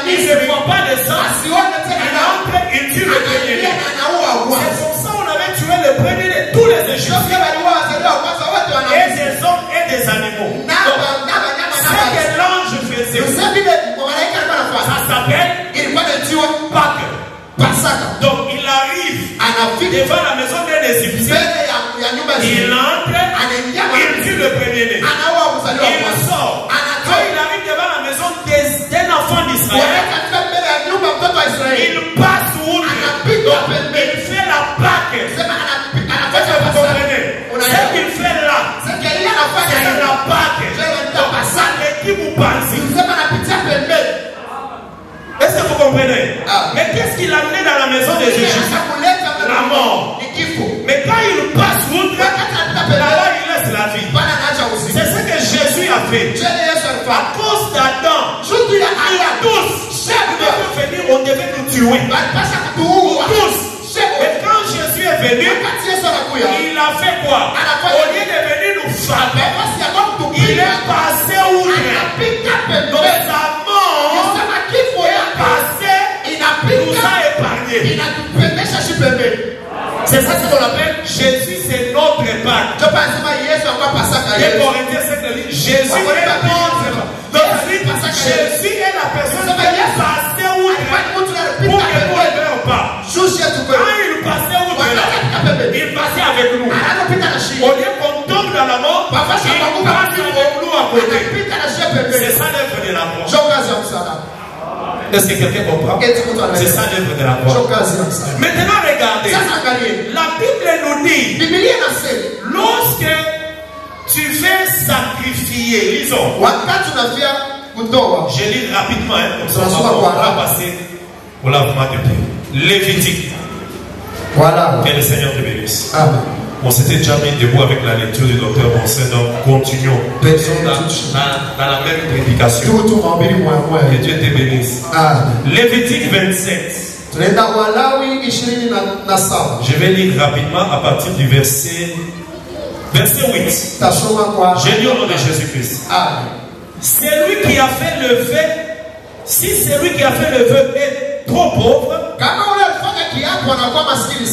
il ne voit pas le sang, il entre, il tue le premier. C'est pour ça qu'on avait tué le premier de tous les Égyptiens, et des hommes et des animaux. Ce que l'ange faisait, ça s'appelle Pâques. Donc il arrive devant la maison d'un Égyptien, il entre, il tue le premier-né, il sort. Quand il arrive devant la maison d'un enfant d'Israël, il passe outre, il fait la Pâque. Est-ce que vous comprenez? Ce qu'il fait là, c'est la Pâque. Ça l'équipe vous pense. Est-ce que vous comprenez? Mais qu'est-ce qu'il a amené dans la maison des Égyptiens? La mort. Mais quand il passe outre, là-bas il laisse la vie. C'est ce que Jésus a fait. À cause d'Adam, tous, on devait nous tuer. Tous. Et quand Jésus est venu, il a fait quoi? Au lieu de venir nous frapper, il est passé outre. Donc sa mort est passée, nous a épargné. C'est ça ce qu'on appelle Jésus, c'est notre Pâques. Jésus est notre Pâques. Donc Jésus est la personne qui est passée outre pour que nous ne pas. Quand il passait outre, il passait avec nous. Au lieu qu'on tombe dans la mort, il passe avec nous à côté. C'est ça l'œuvre de la mort. Est-ce que quelqu'un comprend? C'est ça l'œuvre de la mort. Maintenant regardez. La Bible nous dit, lorsque tu fais sacrifier, lisons. Je lis rapidement, comme ça on va passer au lavement de pied. Lévitique. Voilà. Que le Seigneur te bénisse. Amen. On s'était déjà mis debout avec la lecture du docteur Bonset, donc continuons. Nous sommes dans la même prédication. Que Dieu te bénisse. Lévitique 27. Je vais lire rapidement à partir du verset 8. J'ai lu au nom de Jésus-Christ. Celui qui a fait le vœu, si celui qui a fait le vœu est trop pauvre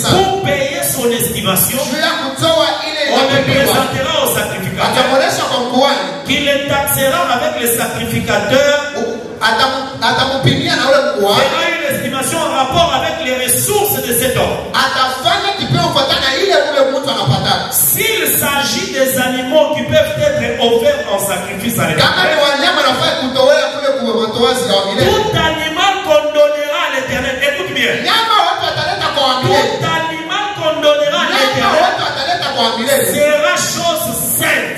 pour payer son estimation, on le présentera au sacrificateur, qui le taxera avec le sacrificateur, fera une estimation en rapport avec les ressources de cet homme. S'il s'agit des animaux qui peuvent être offerts en sacrifice à l'Éternel, tout animal qu'on donnera à l'Éternel, écoute bien, tout animal qu'on donnera à l'Éternel sera chose sainte.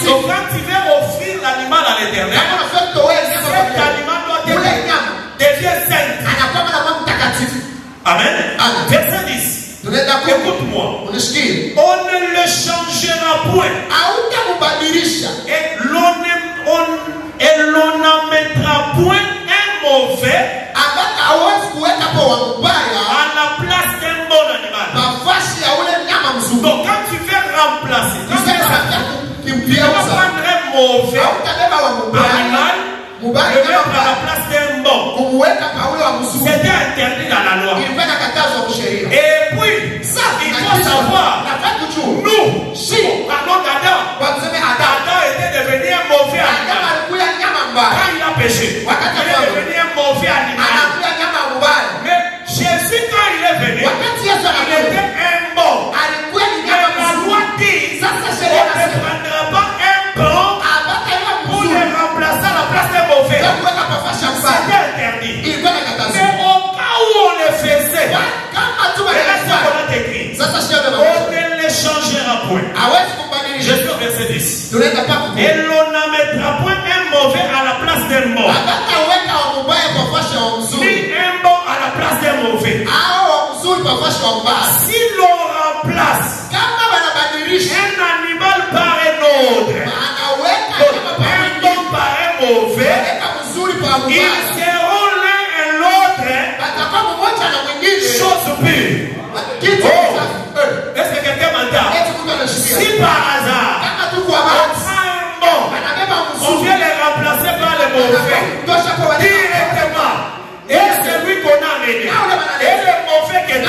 Donc quand tu veux offrir l'animal à l'Éternel, cet animal devient saint. Amen. Verset 10. Écoute-moi. On ne le changera point. Et l'on n'amènera point un mauvais à la place d'un bon animal. Donc quand tu veux remplacer, quand tu vas prendre un mauvais animal, le mettre à la place d'un bon, c'était interdit dans la loi. Et puis, il faut savoir, nous, parlons d'Adam. Adam était devenu un mauvais animal. Quand il a péché, il est devenu un mauvais animal. Mais Jésus, quand il est venu, il était un bon. Mais la loi dit, on ne prendra pas un bon pour le remplacer à la place d'un mauvais. C'était interdit. Mais au cas où on le faisait, et là c'est qu'on a écrit, on ne le changera point. Je suis au verset 10. Et l'on n'amènera point un mauvais à la place d'un bon, ni un bon à la place d'un mauvais. Si l'on remplace un animal par un autre, un bon par un mauvais, ils seront l'un et l'autre chose pure. Est-ce que quelqu'un m'entend? Si par hasard on prend un bon, on vient le remplacer par le mauvais directement, et c'est lui qu'on a amené, et le mauvais qui est là,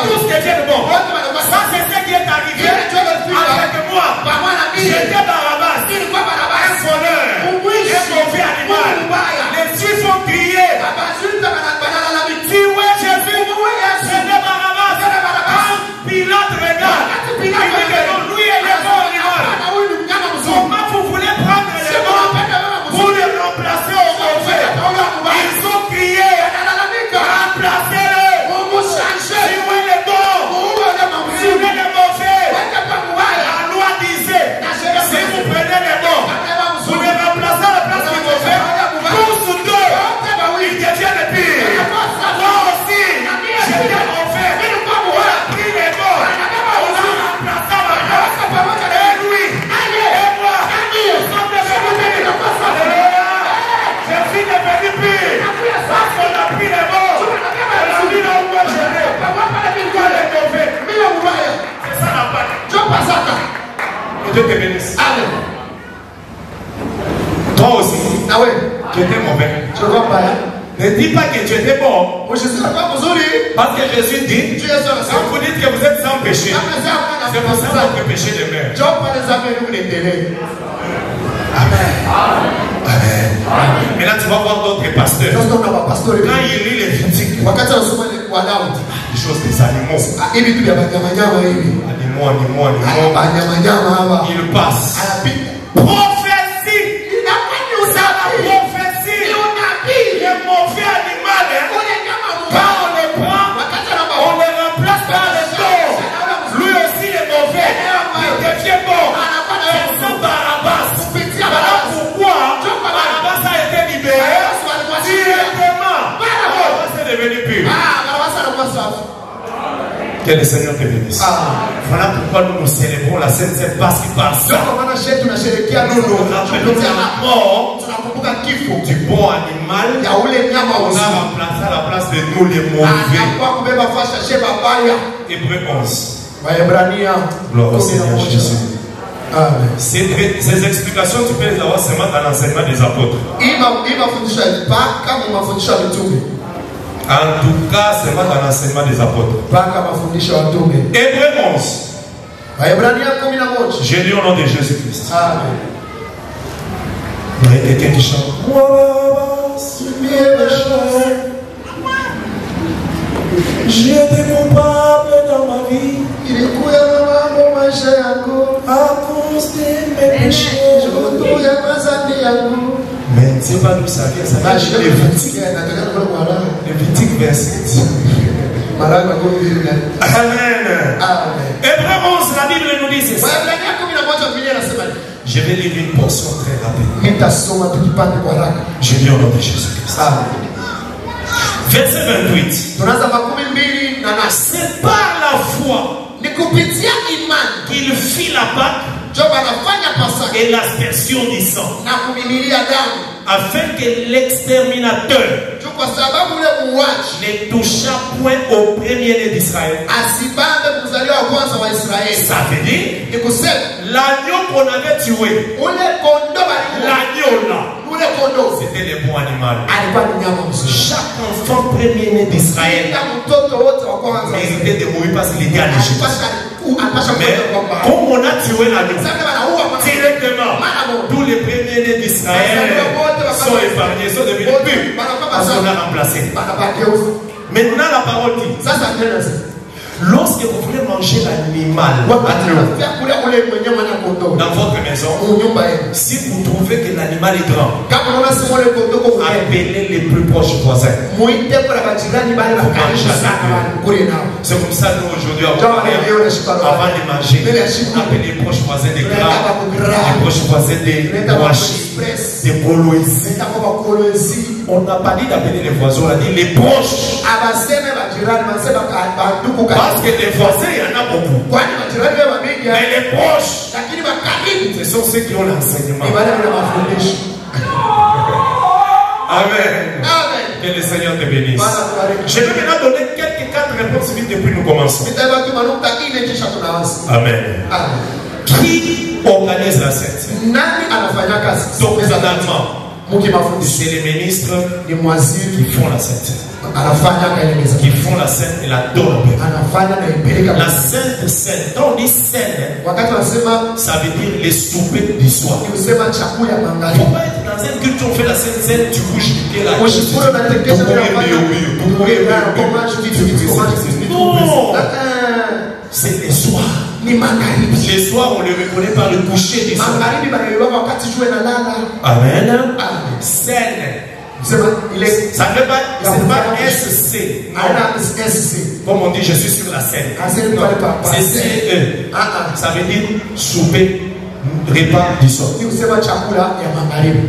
tous deviennent bons. Ça c'est ce qui est arrivé avec moi. J'étais Barabbas, un voleur, un mauvais animal. Les Juifs ont crié, si ouais Jésus, c'est Barabbas. Pilate regarde, il dit que non, lui est le bon animal. Comment vous voulez prendre le bon pour le remplacer au mauvais? Ils ont crié, remplacez-le. Si vous êtes le bon, si vous êtes le mauvais, la loi disait, si vous prenez le bon, vous le remplacez à la place du mauvais, tous deux, ils deviennent le pire. Moi aussi, j'étais mauvais, on a pris les bons, on a remplacé à la place. Et lui, et moi, nous sommes devenus pires. Je suis devenu pire, parce qu'on a pris les bons, on a mis là où moi je vais. C'est ça la part. Que Dieu te bénisse. Toi aussi, tu étais mauvais. Ne dis pas que tu étais bon. Parce que Jésus dit, quand vous dites que vous êtes sans péché, c'est pour ça que votre péché demeure. Amen. Amen. Maintenant, tu vas voir d'autres pasteurs. Quand ils lisent les critiques, les choses des animaux. Ils passent. Prophétie. Ça va prophétie. Le mauvais animal, quand on les prend, on les remplace par les taureaux. Lui aussi, le mauvais, il devient bon. C'est ça, Barabbas. Voilà pourquoi Barabbas a été libéré directement. Barabbas est devenu pur. Que le Seigneur te bénisse. Voilà pourquoi nous nous célébrons la Sainte Seine, parce qu'il par ça nous nous rappelons la mort du bon animal. On a remplacé à la place de nous les mauvais. Hébreux 11. Gloire au Seigneur Jésus. Ces explications, tu peux les avoir seulement dans l'enseignement des apôtres. En tout cas, seulement dans l'enseignement des apôtres. Hébreux 11. J'ai lu au nom de Jésus-Christ. Il y a quelqu'un qui chante. J'ai été coupable dans ma vie à cause de mes péchés. Mais c'est pas nous ça vient, ça vient chez Lévitique verset 10. Amen. Hébreux 11, la Bible nous dit c'est ça. Je vais lire une portion très rapide. Je lis au nom de Jésus-Christ. Verset 28. C'est par la foi qu'il fit la Pâque et l'aspersion du sang, afin que l'exterminateur ne touchât point au premier-né d'Israël. Ça veut dire l'agneau qu'on avait tué, l'agneau là, c'était le bon animal. Chaque enfant premier-né d'Israël méritait de mourir parce qu'il était à l'Égypte. Mais comme on a tué l'agneau directement, tous les premiers-nés d'Israël sont épargnés, sont devenus purs parce qu'on a remplacé. Maintenant la parole dit, lorsque vous voulez manger l'animal dans votre maison, si vous trouvez que l'animal est grand, appelez les plus proches voisins. C'est comme ça nous aujourd'hui, avant de manger, appelez les proches voisins des gras, les proches voisins des Ouachi, des Boloïsi. On n'a pas dit d'appeler les voisins, on a dit les proches. Parce que les voisins, il y en a beaucoup. Mais les proches, ce sont ceux qui ont l'enseignement. Amen. Que le Seigneur te bénisse. Je vais maintenant donner quelques 4 réponses vite depuis nous commençons. Amen. Qui organise la Sainte Seine? Donc, c'est les ministres qui font la Sainte Seine. Qui font la scène et la donnent. La Sainte Seine, quand on dit scène, ça veut dire les soupers du soir. Il ne faut pas être dans une culture, on fait la Sainte Seine, tu bouges du pied là. Non, c'est les soirs. Les soirs, on les reconnaît par le coucher des soirs. Amen. Scène. Ça ne veut pas, c'est pas SC. Non. Comme on dit, je suis sur la scène. C'est CE. Ça veut dire souper, repas du soir.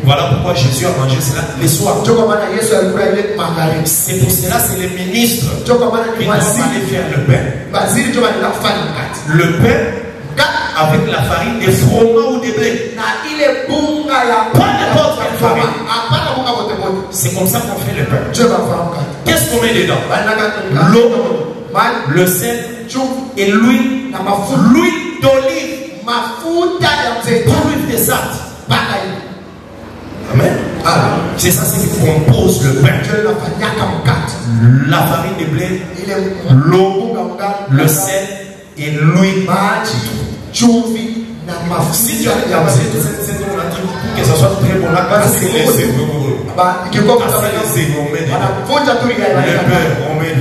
Voilà pourquoi Jésus a mangé cela les soirs. C'est pour cela, c'est les ministres qui doivent aller faire le pain. Le pain avec la farine de froment ou de blé. Pas n'importe quelle farine. C'est comme ça qu'on fait le pain. Qu'est-ce qu'on met dedans? L'eau, le sel et l'huile. L'huile d'olive. L'huile de sat. Amen. C'est ça ce qui compose le pain. La farine de blé, l'eau, le sel et l'huile. Si tu as pour que ça soit très bon, là, c'est les égouts. Le beurre, on met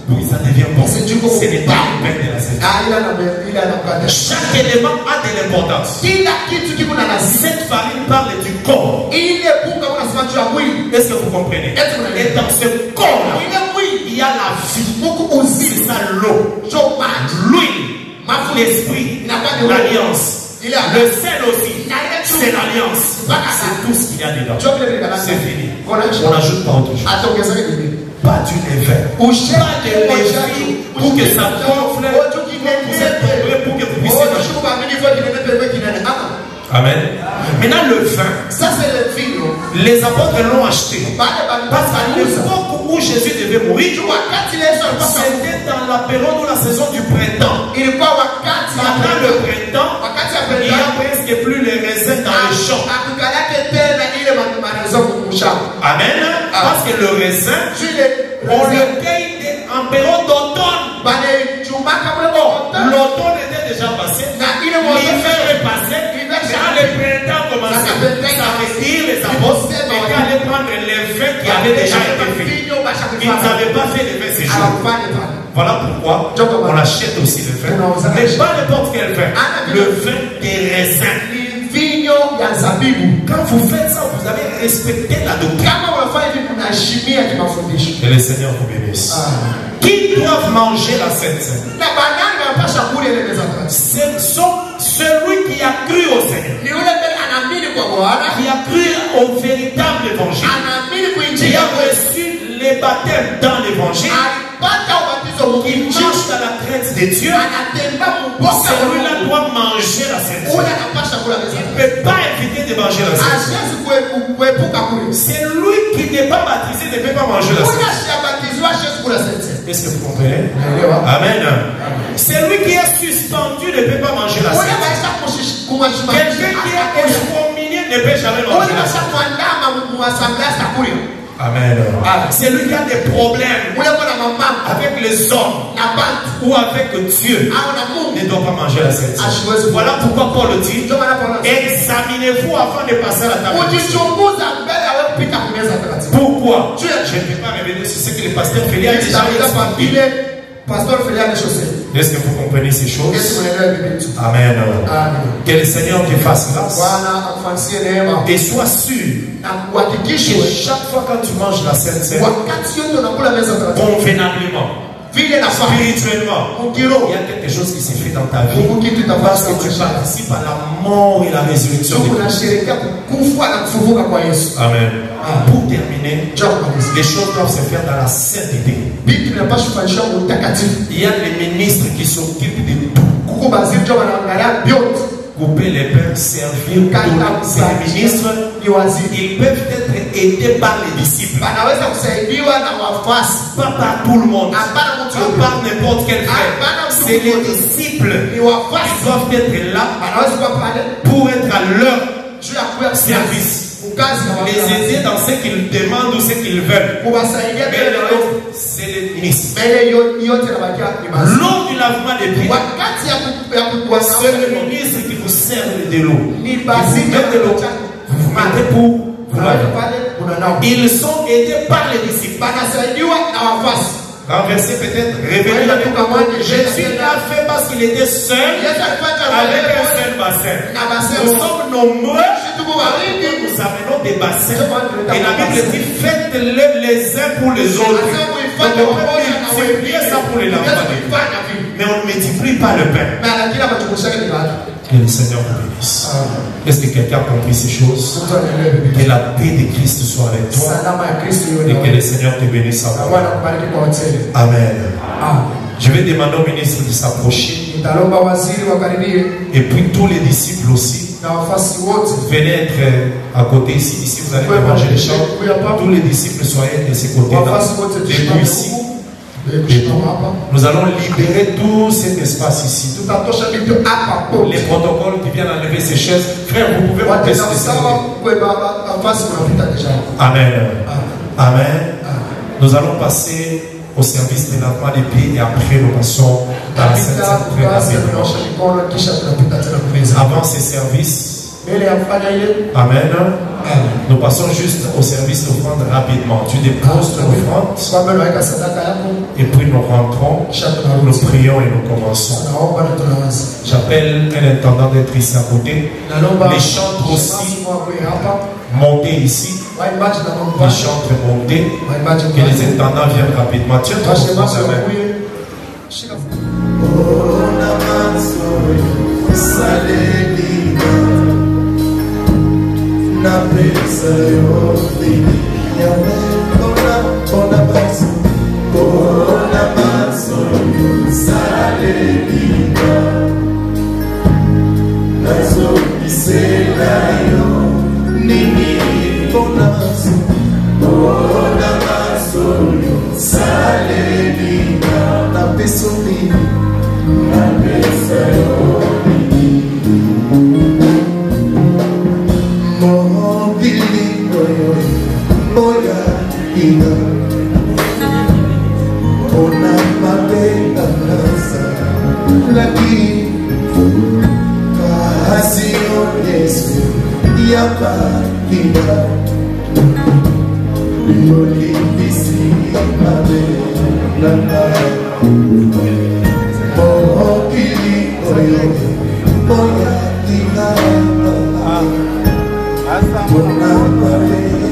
pour que ça devienne bon. Ce n'est pas le pain de la saison. Chaque élément a de l'importance. Cette farine parle du corps. Est-ce que vous comprenez? Et dans ce corps-là, il y a la vie. C'est ça l'eau, l'huile, l'esprit, l'alliance. Le sel aussi, c'est l'alliance. C'est tout ce qu'il y a dedans. C'est fini. On n'ajoute pas autre chose. Pas du levain. Pas de levain pour que ça gonfle, pour que vous puissiez manger. Amen. Maintenant le vin, ça c'est le vin. Les apôtres l'ont acheté. Parce qu'à l'époque où Jésus devait mourir, c'était dans la période ou la saison du printemps. Pendant le printemps, il n'y a presque plus les raisins dans les champs. Amen. Parce que le raisin, on le cueille en période d'automne. L'automne était déjà passé. L'hiver est passé. Quand le printemps commençait, ça veut dire les apôtres étaient allés prendre les vins qui avaient déjà été faits. Ils n'avaient pas fait les vins ces jours. Voilà pourquoi on achète aussi le vin. Mais pas n'importe quel vin. Le vin des raisins. Quand vous faites ça, vous avez respecté la doctrine. Et le Seigneur vous bénisse. Qui doivent manger la Sainte Seine? Ce sont celui qui a cru au Seigneur, qui a cru au véritable évangile, qui a reçu les baptêmes dans l'évangile, qui marche dans la crainte de Dieu. Celui-là doit manger la Sainte Seine. Il ne peut pas éviter de manger la Sainte Seine. C'est lui qui n'est pas baptisé ne peut pas manger la Sainte Seine. Est-ce que vous comprenez? Amen. Celui qui est suspendu ne peut pas manger la Sainte Seine. Quelqu'un qui est excommunié ne peut jamais manger la Sainte Seine. Amen. C'est lui qui a des problèmes avec les hommes ou avec Dieu ne doit pas manger la Sainte Seine. Voilà pourquoi Paul dit: examinez-vous avant de passer à la table. Pourquoi? Je ne vais pas revenir sur ce que le pasteur Félix a déjà expliqué. Est-ce que vous comprenez ces choses? Amen. Que le Seigneur te fasse grâce. Et sois sûr que chaque fois quand tu manges la Sainte Seine, convenablement, spirituellement, il y a quelque chose qui s'est fait dans ta vie parce que tu participes à la mort et la résurrection de Christ. Amen. Pour terminer, les choses doivent se faire dans la sainteté. Il y a les ministres qui s'occupent de tout. Couper les pains, servir ces ministres, ils peuvent être aidés par les disciples. Pas par tout le monde, pas par n'importe quel frère. C'est les disciples qui doivent être là pour être à leur service. Les aider dans ce qu'ils demandent ou ce qu'ils veulent. Mais c'est les ministres. L'eau du lavement des pieds, c'est le ministre qui vous sert de l'eau. Vous mettez de l'eau, vous mettez pour vous laver. Ils sont aidés par les disciples. Renverser peut-être, révéler la Jésus l'a fait parce qu'il était seul avec un seul bassin. Nous sommes nombreux, nous amenons des bassins. Et la Bible dit: faites-les les uns pour les autres. Donc on peut multiplier ça pour les lavements. Mais on ne multiplie pas le pain. Que le Seigneur vous bénisse. Est-ce que quelqu'un a compris ces choses? Que la paix de Christ soit avec toi. Et que le Seigneur te bénisse à toi. Amen. Je vais demander au ministre de s'approcher. Et puis tous les disciples aussi. Venez être à côté ici. Ici vous allez manger les champs. Tous les disciples soyez de ces côtés-là. Debout ici. Nous allons libérer tout cet espace ici. Les protocoles qui viennent enlever ces chaises, Frère, vous pouvez vous tester. Amen. Amen. Nous allons passer au service de lavement des pieds et après nous passons dans la Sainte très rapidement. Avant ces services, amen, nous passons juste au service d'offrande rapidement. Tu déposes ton offrande et puis nous rentrons, nous prions et nous commençons. J'appelle un intendant d'être ici à côté. Les chantres aussi monter ici. Les chantres monter. Que les intendants viennent rapidement. Tiens ton offrande, amen. Na pesa yote ona baso ona baso salelina nazo bisela yo nini ona baso salelina na pesa yote Moya ina ona mapenda nasa laki kasio Yesu yapa ina yoli bisi mabe lana mohokili oyo moya ina ona mapenda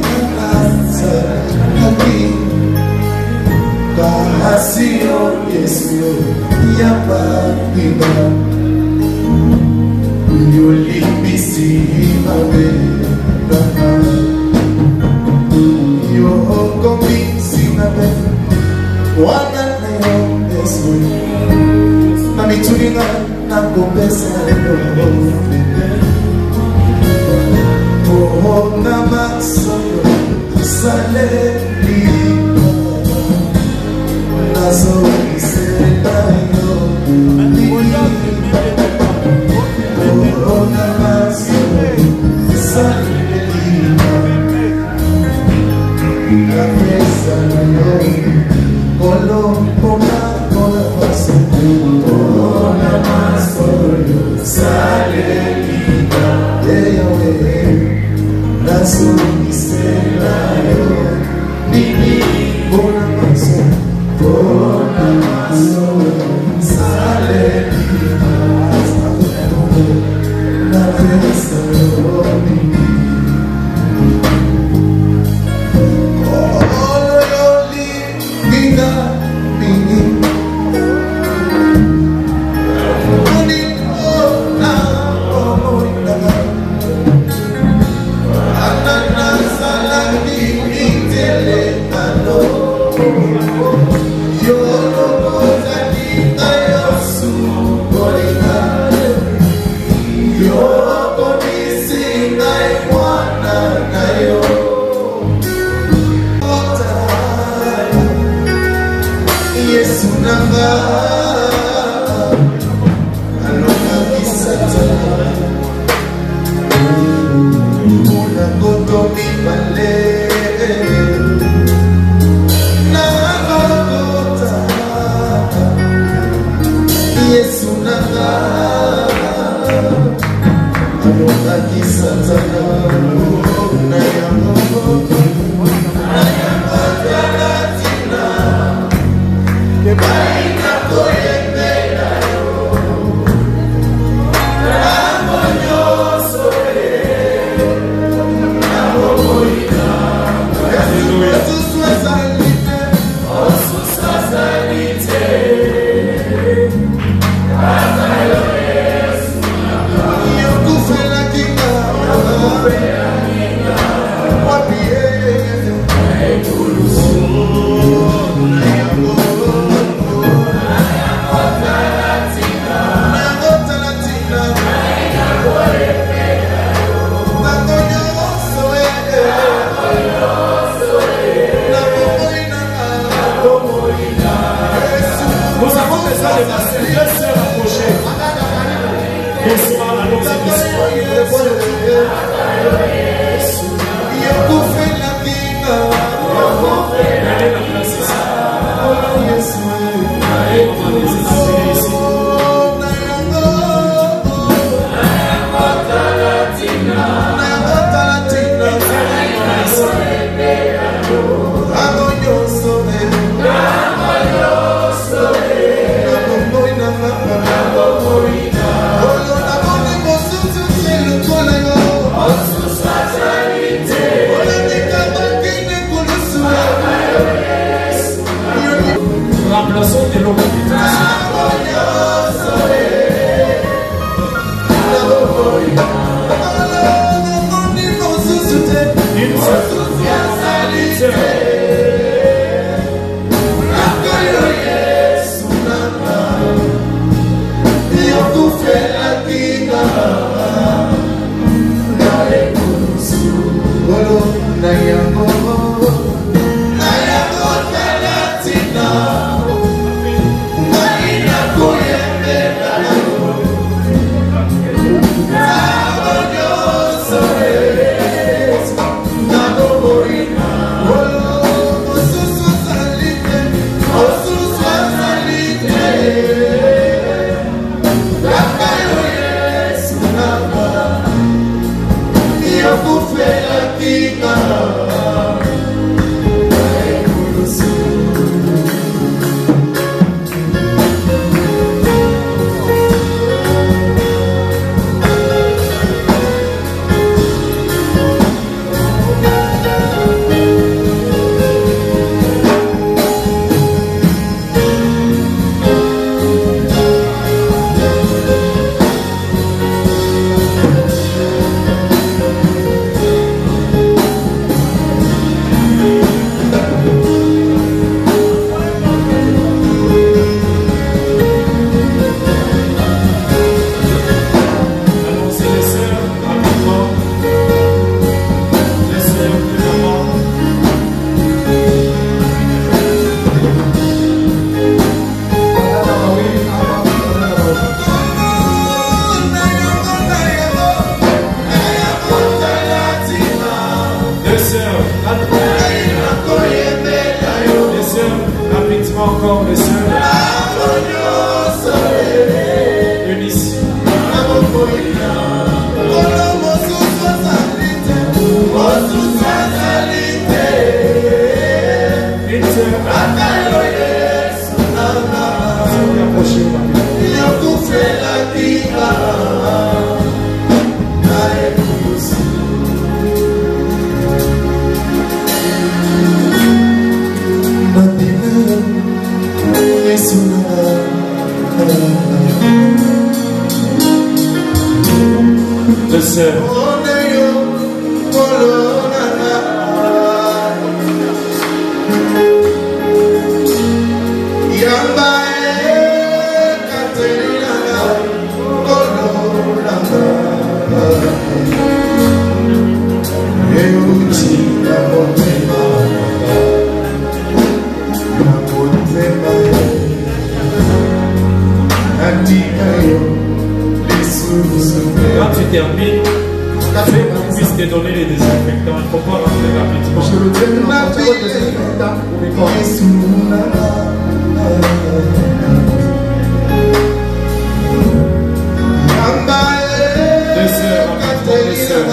Kasio Yesu yapakina yulibisi mabena yokomisi mabe wana nayo Yesu namitulinga nakopesa ona masoyo saleli nazo iselayo ona masoyo saleli na pesa yo kolo kona kona masoyo ona masoyo saleli nazo iselayo nini bona maso saleli na pesa nini ololi nina nini oni ona ona Nous avons besoin de passer 2 heures approchées. Doucement, allons-y doucement. Quand tu termines, fais qu'on puisse te donner les désinfectants. Il ne faut pas rentrer rapidement. Je le dis, on a toujours des désinfectants pour les corps. Deux sœurs, deux sœurs.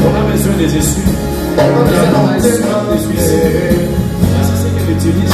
On a besoin des essuies. C'est ce qu'elle utilise.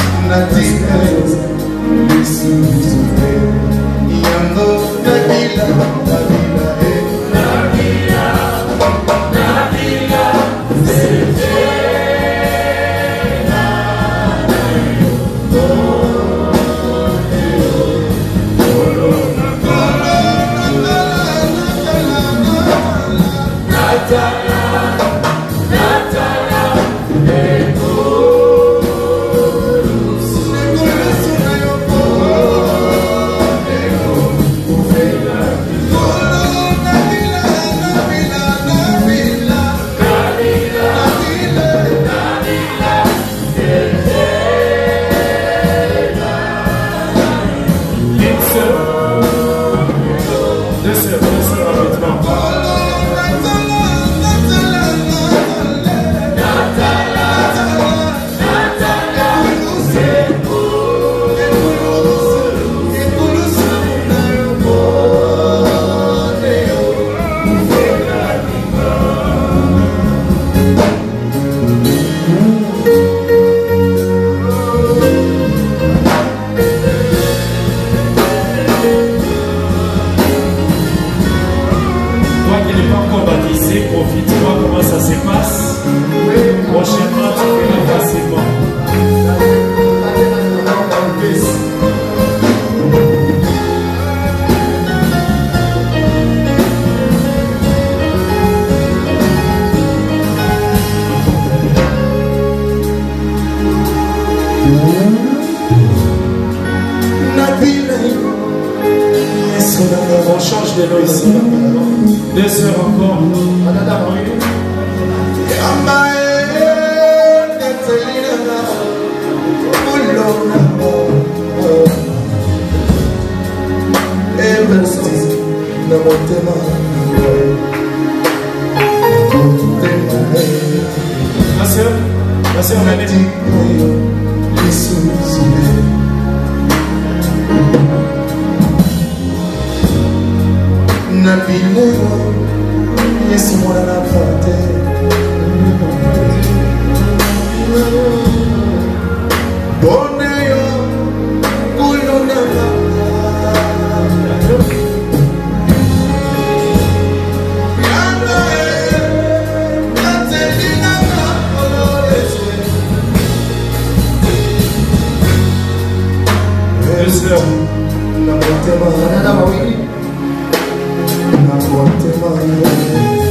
puis tu vois comment ça se passe. Prochainement, tu feras facilement. On change de l'eau ici. 2 sœurs encore. La sœur m'a dit. Yesu mwana na pate Boneyo kulona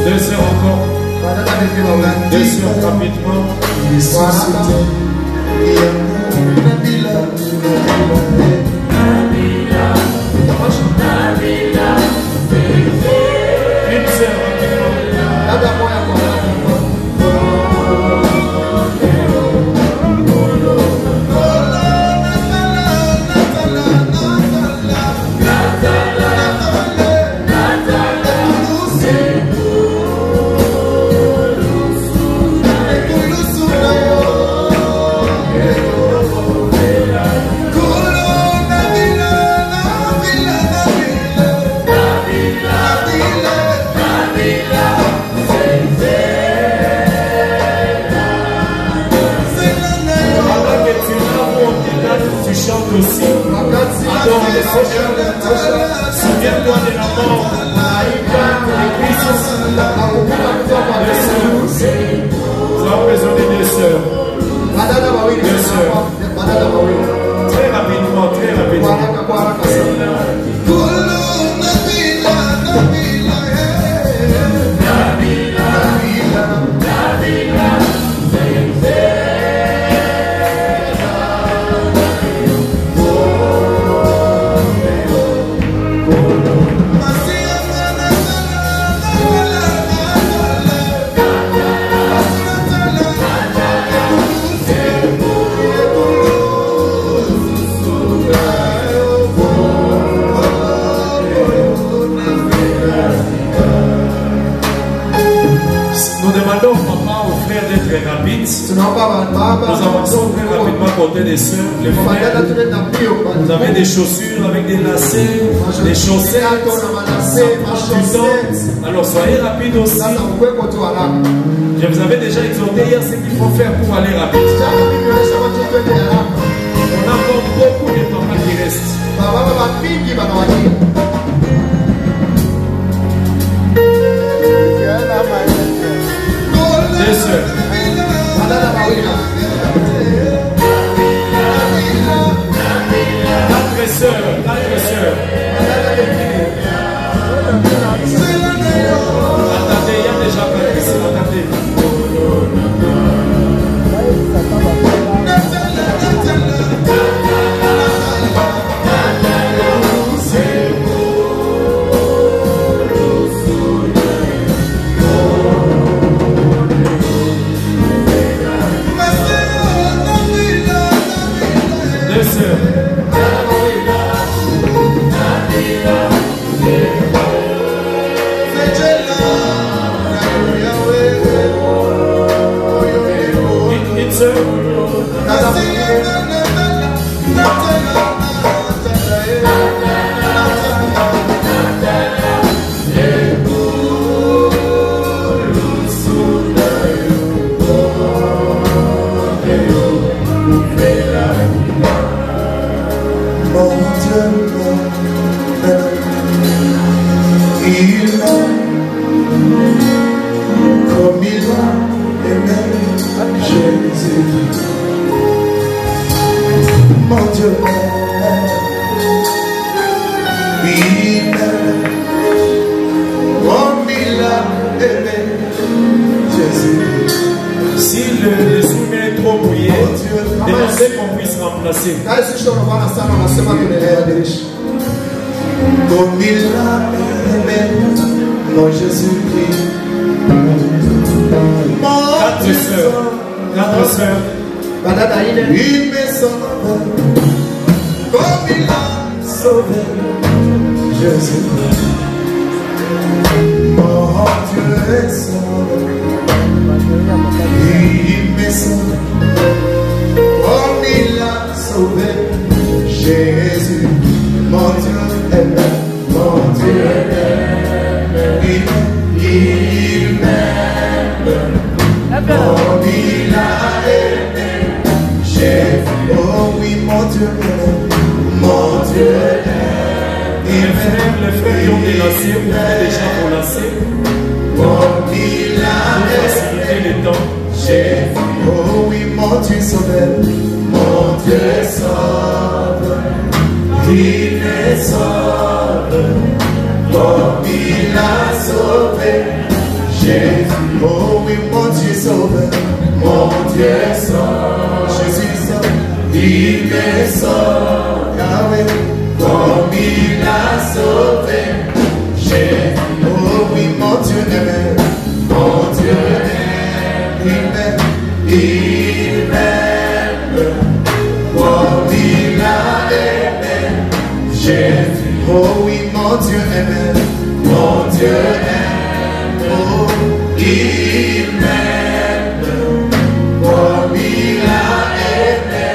Deux sœurs encore. 2 sœurs rapidement. Une sœur rapidement. Souviens-toi de la mort de Christ. Nous avons besoin de 2 sœurs. 2 sœurs. Très rapidement, très rapidement. Nous avançons très rapidement côté des sœurs, les frères. Vous avez des chaussures avec des lacets, des chaussettes, du temps. Alors soyez rapides aussi. Je vous avais déjà exhorté hier ce qu'il faut faire pour aller rapide. On a encore beaucoup de papas qui restent. 2 sœurs. 4 sœurs. Attendez, il y a déjà Patrice, attendez. Si le soumet est trop brouillé, demandez qu'on puisse remplacer. Comme il a aimé mon Jésus-Christ. Quatre sœurs. Il me sauve comme il a sauvé Jésus-Christ. Mon Dieu est sauvé. Il me sauve comme il a sauvé Jésus. Mon Dieu est là, mon Dieu est là. Il m'aime. Oh, il a aimé Jésus. Oh oui, mon Dieu aime. Mon Dieu aime. Les frères qui ont délancé, vous avez déjà relancé. Oh, il a aimé les temps. Jésus. Oh oui, mon Dieu sauve. Mon Dieu sauve. Il est sauve. Oh, il a sauvé Jésus. Oh oui, mon Dieu sauve. Mon Dieu sauve. Jésus sauve. Il est sauve. Yahweh. Oh, il a sauvé Jésus. Oh oui, mon Dieu aime. Mon Dieu aime. Il m'aime. Il m'aime. Oh, il a aimé Jésus. Oh oui, mon Dieu aime. Mon Dieu aime. Oh, il m'aime. Oh, il a aimé.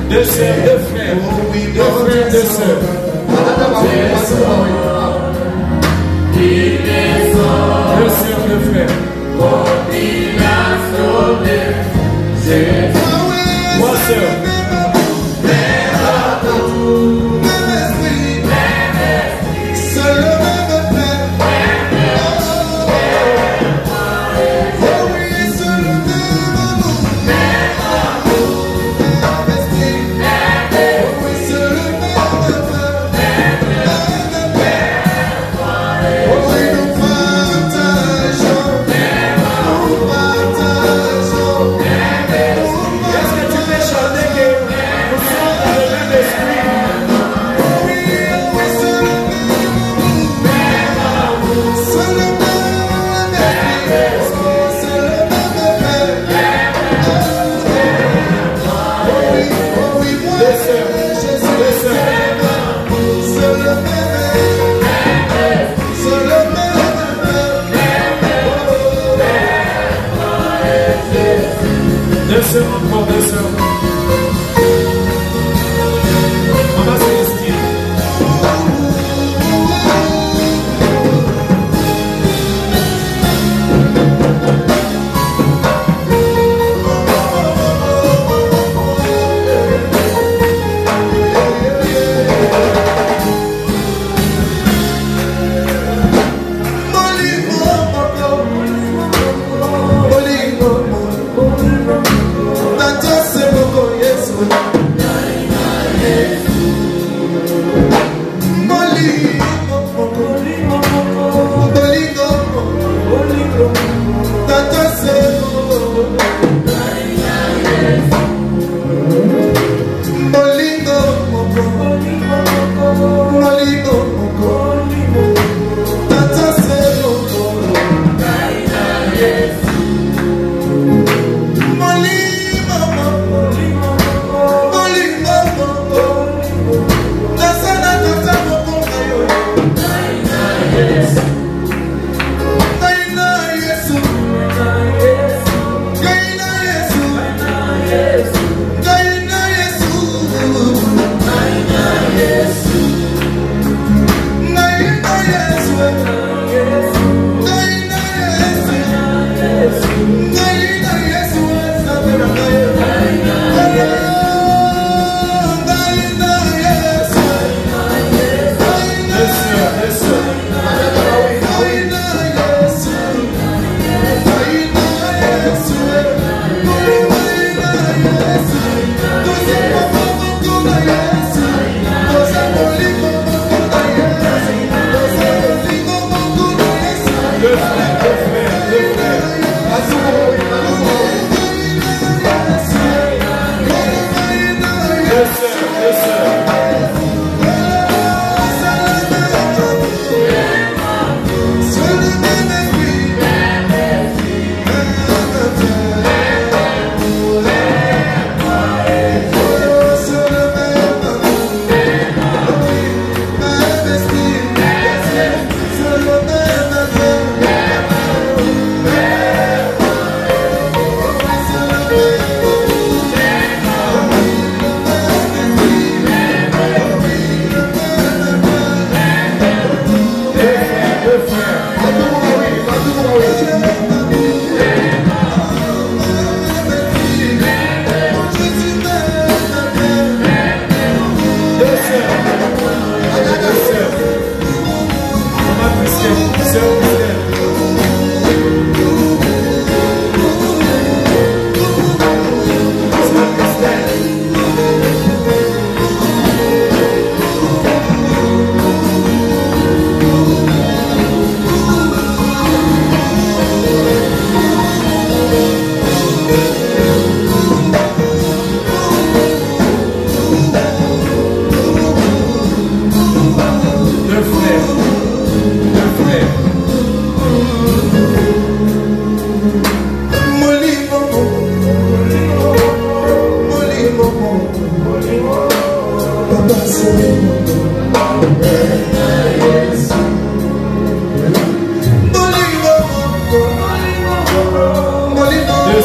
Deux sœurs, deux frères. Oh oui, Deux frères, deux sœurs. Deux sœurs, deux frères. Trois sœurs.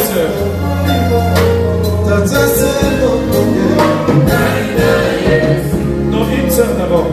sœurs. Non, une sœur d'abord.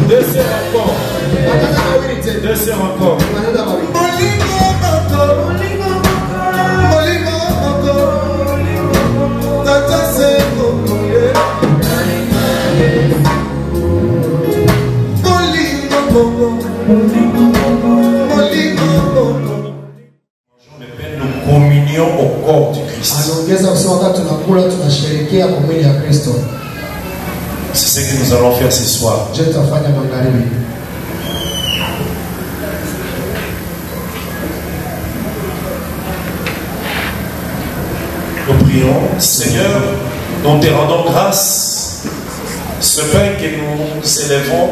Deux sœurs. Deux sœurs encore. Deux sœurs encore. Nous communions au corps du Christ. C'est ce que nous allons faire ce soir. Nous prions, Seigneur, nous te rendons grâce. Ce pain que nous élevons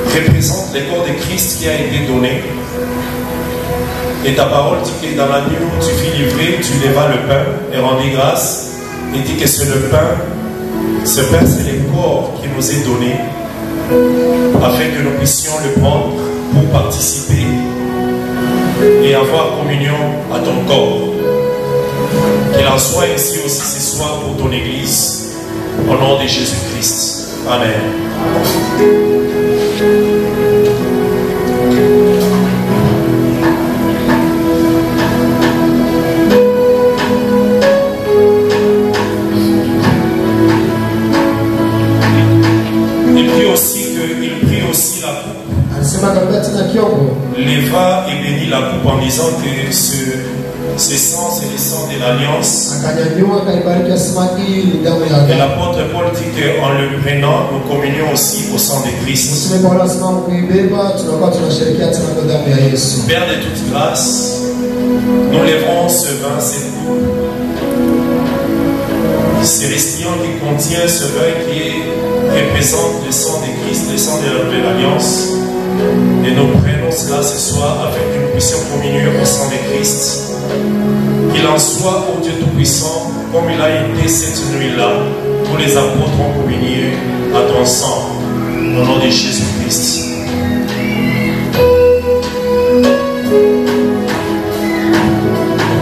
représente le corps de Christ qui a été donné. Et ta parole dit que dans la nuit où tu fus livré, tu levas le pain et rendis grâce. Et dit que c'est le pain, ce pain c'est le corps qui nous est donné, afin que nous puissions le prendre pour participer et avoir communion à ton corps. Qu'il en soit ainsi aussi ce soir pour ton Église, au nom de Jésus-Christ. Amen. Il prit aussi la coupe. Leva et bénit la coupe en disant que ce sang, c'est le sang de l'alliance. Et l'apôtre Paul dit qu'en le prenant, nous communions aussi au sang de Christ. Père de toute grâce, nous lèverons ce vin, cette coupe. C'est récipient qui contient ce vin qui représente le sang de Christ, le sang de l'alliance. Et nous prenons cela ce soir afin que nous puissions communier au sang de Christ. Qu'il en soit, ô Dieu Tout-Puissant, comme il a été cette nuit-là, tous les apôtres ont communié à ton sang, au nom de Jésus-Christ.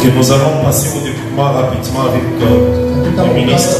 Que nous allons passer au développement rapidement avec le ministre.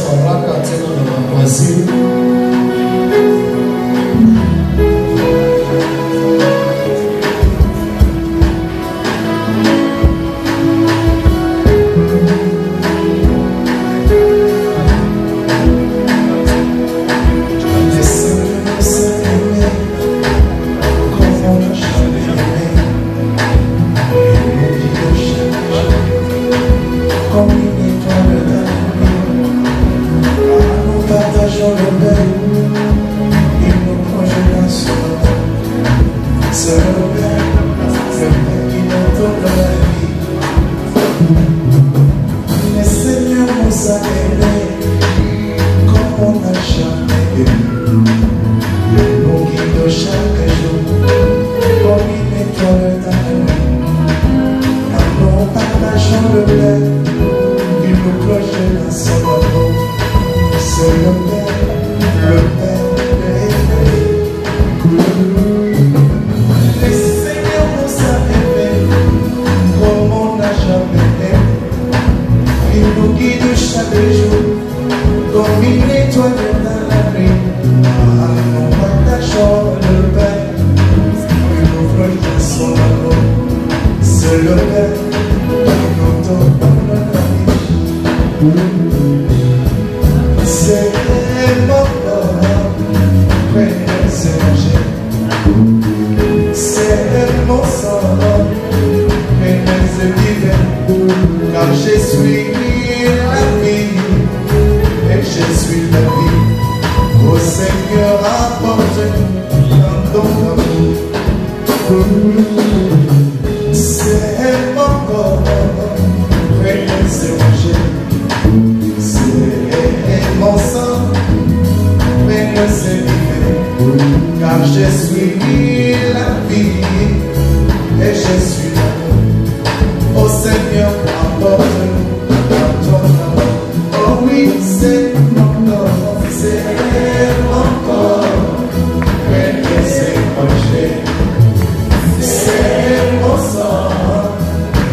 Car je suis la vie. je suis la vie et je suis l'amour. Oh Seigneur, apporte-nous dans ton amour. Oh oui, c'est mon corps, c'est mon corps. Mais c'est mon cher, c'est mon sang.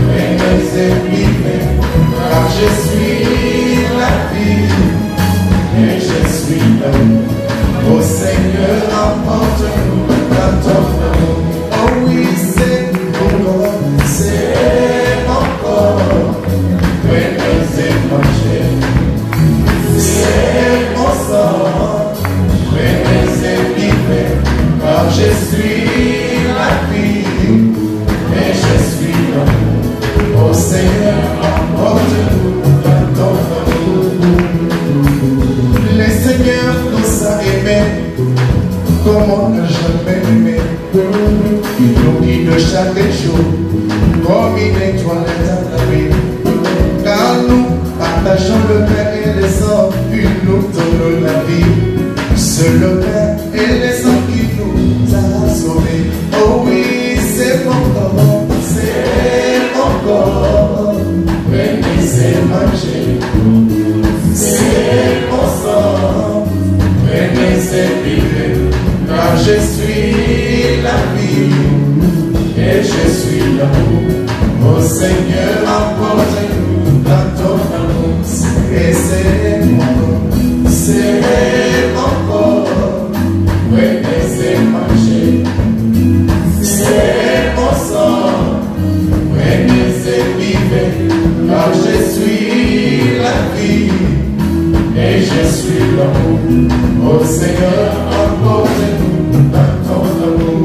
Mais c'est vivre, car je suis la vie et je suis l'amour. Oh Seigneur, apporte-nous dans ton amour. Oh oui, c'est mon corps, c'est mon corps. Mais c'est mon cher, c'est mon sang. Mais c'est vivre, car je suis la vie et je suis l'amour. Oh Seigneur, apporte-nous dans ton amour. Le Seigneur nous a aimés comme on n'a jamais aimé. Il nous guide chaque jour comme une étoile dans la nuit. Car nous partageons le Père et les hommes, il nous donne la vie. C'est le Père et les hommes qui nous a sauvés. Oh oui, c'est mon corps, c'est mon corps. Venez, c'est manger, c'est mon sang. Venez, c'est vivre, car je suis la vie et je suis l'amour. Oh Seigneur, apporte-nous dans ton amour. Et c'est mon corps, c'est mon corps. Venez, c'est manger, c'est mon sang. Venez, c'est vivre, car je suis la vie et je suis l'amour. Oh Seigneur, apporte-nous dans ton amour.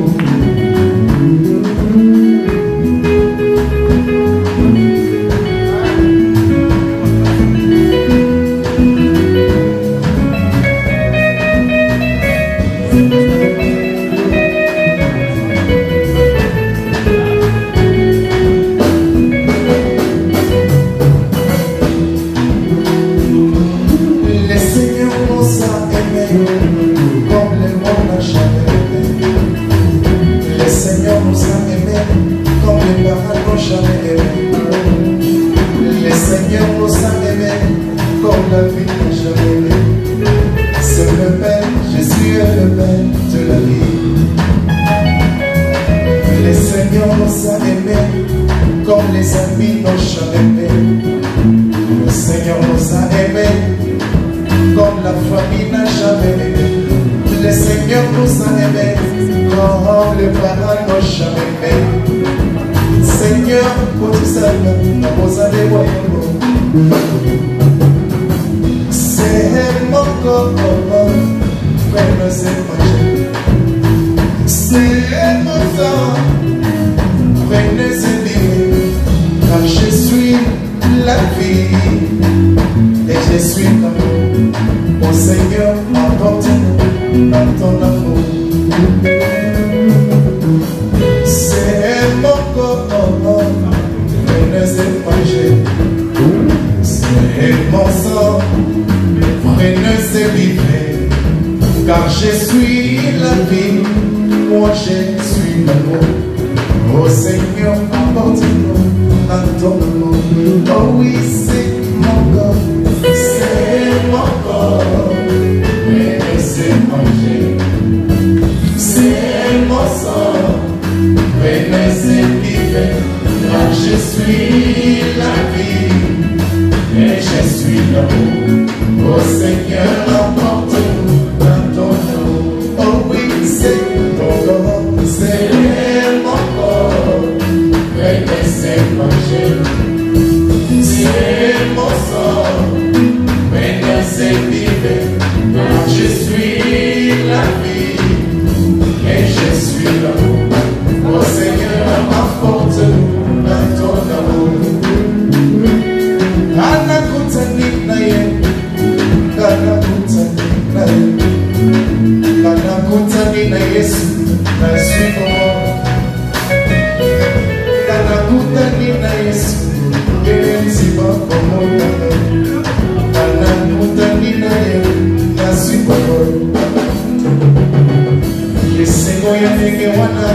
wana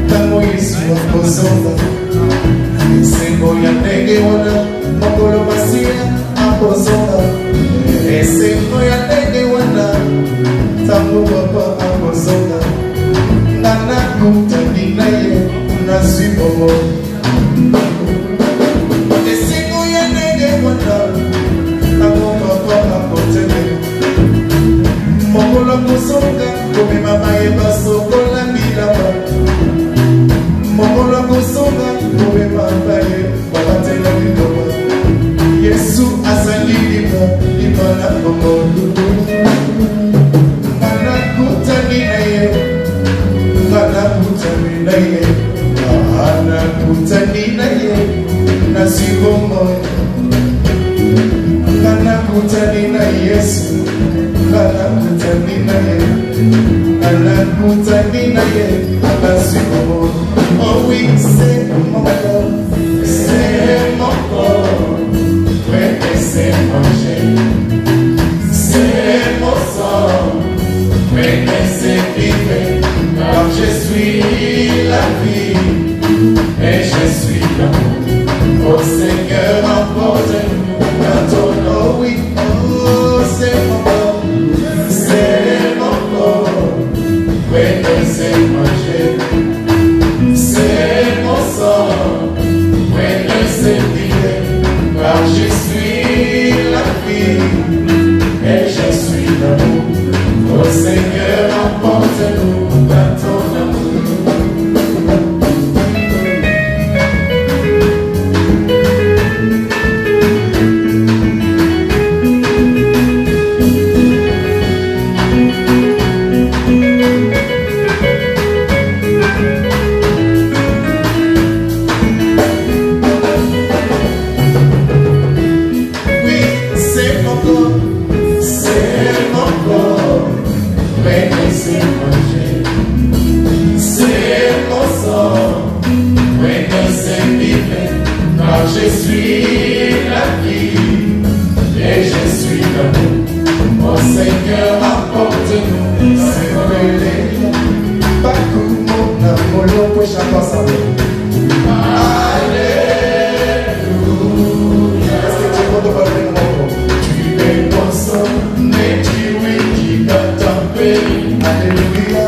tango Yesu akozonga esengo ya ndenge wana mokolo masia akozonga esengo ya ndenge wana tango papa akozonga nana kutani na ye nazwi bomo esengo ya ndenge wana tango papa akotele mokolo kozonga komema mayeba sokola bilamba mokolo kozonga komema baye babatela bilamba Yesu azali lima na mokolo ngana kutani na ye ngana kutani na ye ngana kutani na ye nazwi bomo ngana kutani na Yesu ngana kutani na ye ngana kutani na ye nazwi bomo oh oui c'est mon corps ouais c'est manger c'est mon sang ouais c'est vivre car je suis la vie et je suis l'amour oh Seigneur emporte-nous dans ton nom oui oh c'est mon corps ouais c'est manger c'est mon sang ouais c'est vivre car je suis la vie et je suis l'amour oh Seigneur emporte-nous dans ton amour je suis la vie et je suis l'amour oh Seigneur apporte-nous c'est belé Bakumo na molo pour chaque ensemble alléluia est-ce que tu es content de parler de mon corps tu es constant mais tu es qui dans ton pays alléluia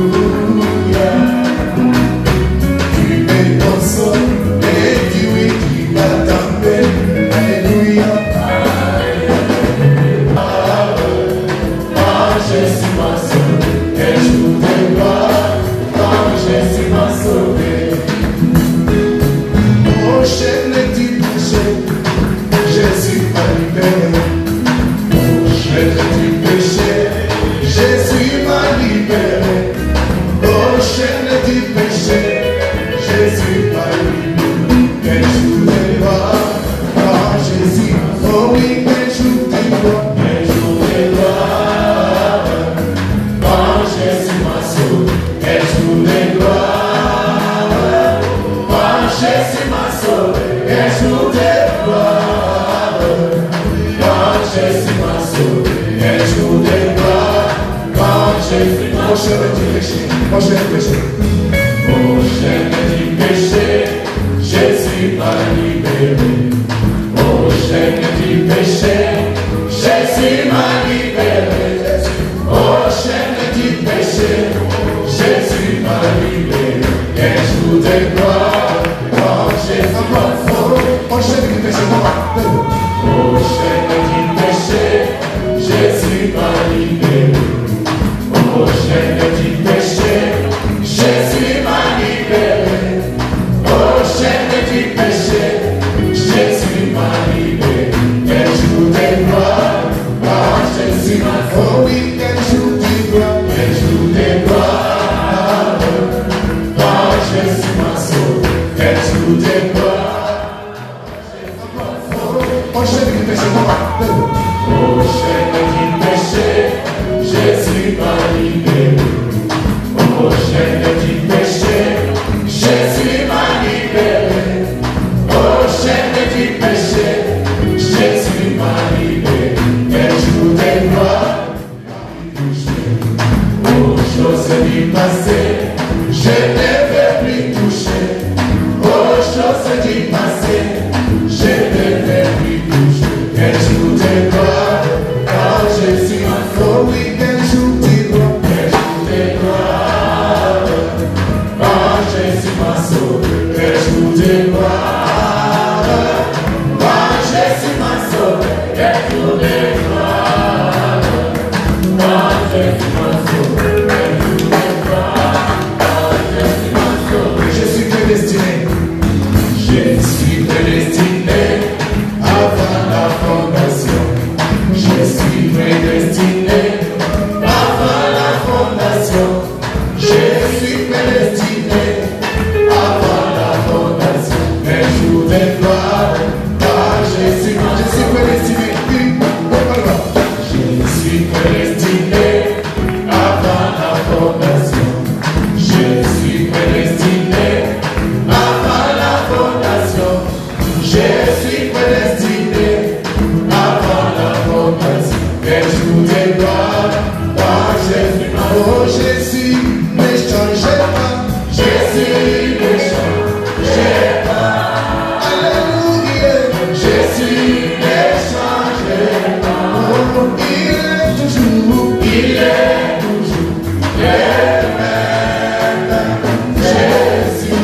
Alléluia. Tu es ton son et tu es qui va tomber. Alléluia. Quand Jésus m'a sauvé, et je voudrais voir quand Jésus m'a sauvé. Mon chaîne du péché, Jésus m'a libéré. Chaîne du péché, Jésus m'a libéré. Oh, chaîne du péché, Jésus m'a libéré. Quel jour de gloire, quand Jésus, oh oui, quel jour de gloire, quel jour de gloire, quand Jésus m'a sauvé, quel jour de gloire, quand Jésus m'a sauvé, quel jour de gloire, quand Jésus m'a sauvé, quel jour de gloire, quand Jésus m'a sauvé, mon chaîne du péché, mon chaîne du péché, Jésus m'a libéré, mon chaîne du péché, Jésus m'a libéré, mon chaîne du péché, Jésus m'a libéré, quel jour de gloire, quand Jésus m'a sauvé, mon chaîne du péché, mon chaîne du péché, Jésus m'a libéré. Oh, chaîne du péché, Jésus m'a libéré. Oh, chaîne du péché, Jésus m'a libéré. Quel jour de gloire, quand Jésus m'a sauvé. Oh oui, quel jour de gloire, quel jour de gloire, quand Jésus m'a sauvé. Quel jour de gloire, oh, chaîne du péché, oh, chaîne du péché, Jésus m'a libéré. Oh, chaîne du péché, Jésus passé, je ne vais plus toucher aux choses du passé, je ne vais plus toucher. Quel jour de gloire, quand Jésus m'a sauvé, quel jour de gloire, quand Jésus m'a sauvé, quel jour de gloire, quand Jésus m'a sauvé, quel jour de gloire, quand Jésus m'a sauvé, quel jour de gloire, quand Jésus m'a sauvé. Je suis prédestiné, je suis prédestiné avant la fondation. Je suis prédestiné avant la fondation. Je suis prédestiné avant la fondation. Un jour de gloire, car je suis prédestiné. Je suis prédestiné avant la fondation. Je suis prédestiné avant la fondation. Je suis prédestiné avant la fondation. Un jour de gloire, car Jésus m'a. Oh Jésus, ne changez pas. Jésus, ne changez pas. Alléluia. Jésus, ne changez pas. Oh, il est toujours le même. Jésus,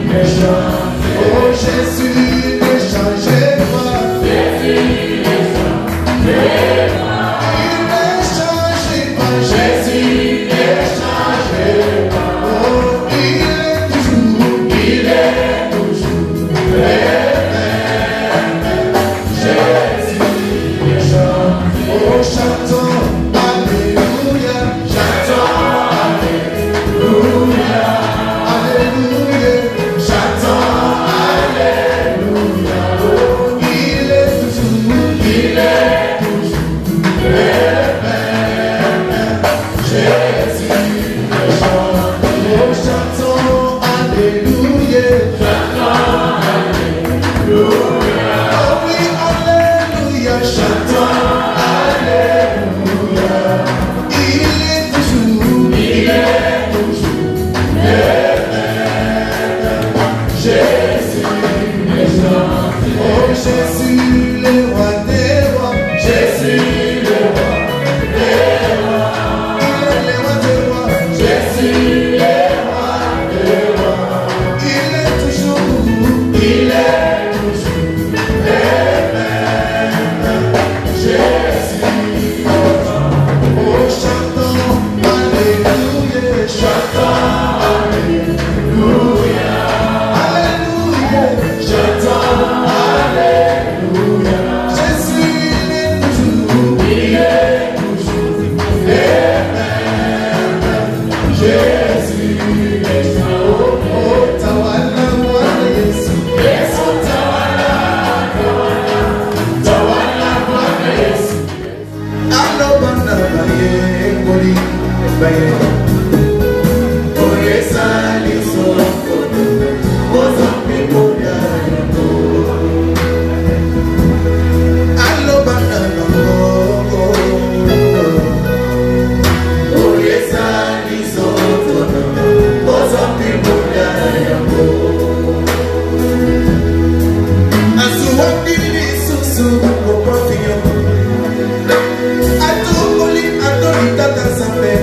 ne changez pas. Oh Jésus, ne changez pas. Jésus, ne changez pas. Il ne change pas. Jésus, ne changez pas. Oh, il est toujours le même. Jésus, ne change. Oh, chantons Alléluia, chantons Alléluia, Alléluia, chantons Alléluia. Oh, il est toujours le même. Jésus, ne change. Oh, chantons Alléluia, chantons Alléluia. Oh oui, Alléluia, chantons Alléluia. Il est toujours le même. Jésus, ne change. Oh Jésus, le roi des rois. Jésus, le roi des rois. Il est le roi des rois. Jésus, le roi des rois. Il est toujours le même. Jésus, oh chantons Alléluia, chantons Alléluia, Alléluia, chantons Alléluia. Jésus, il est toujours le même. Jésus, est oh tawala mwana Yesu, Yesu tawala mwana Yesu. Alo bana baye koli baye. Oye sali soko, oza pipoya yako. Alo bana bango. Oye sali soko, oza pipoya yako. Asuwakili susu kokofiyo. Atokoli atoli tata sambe.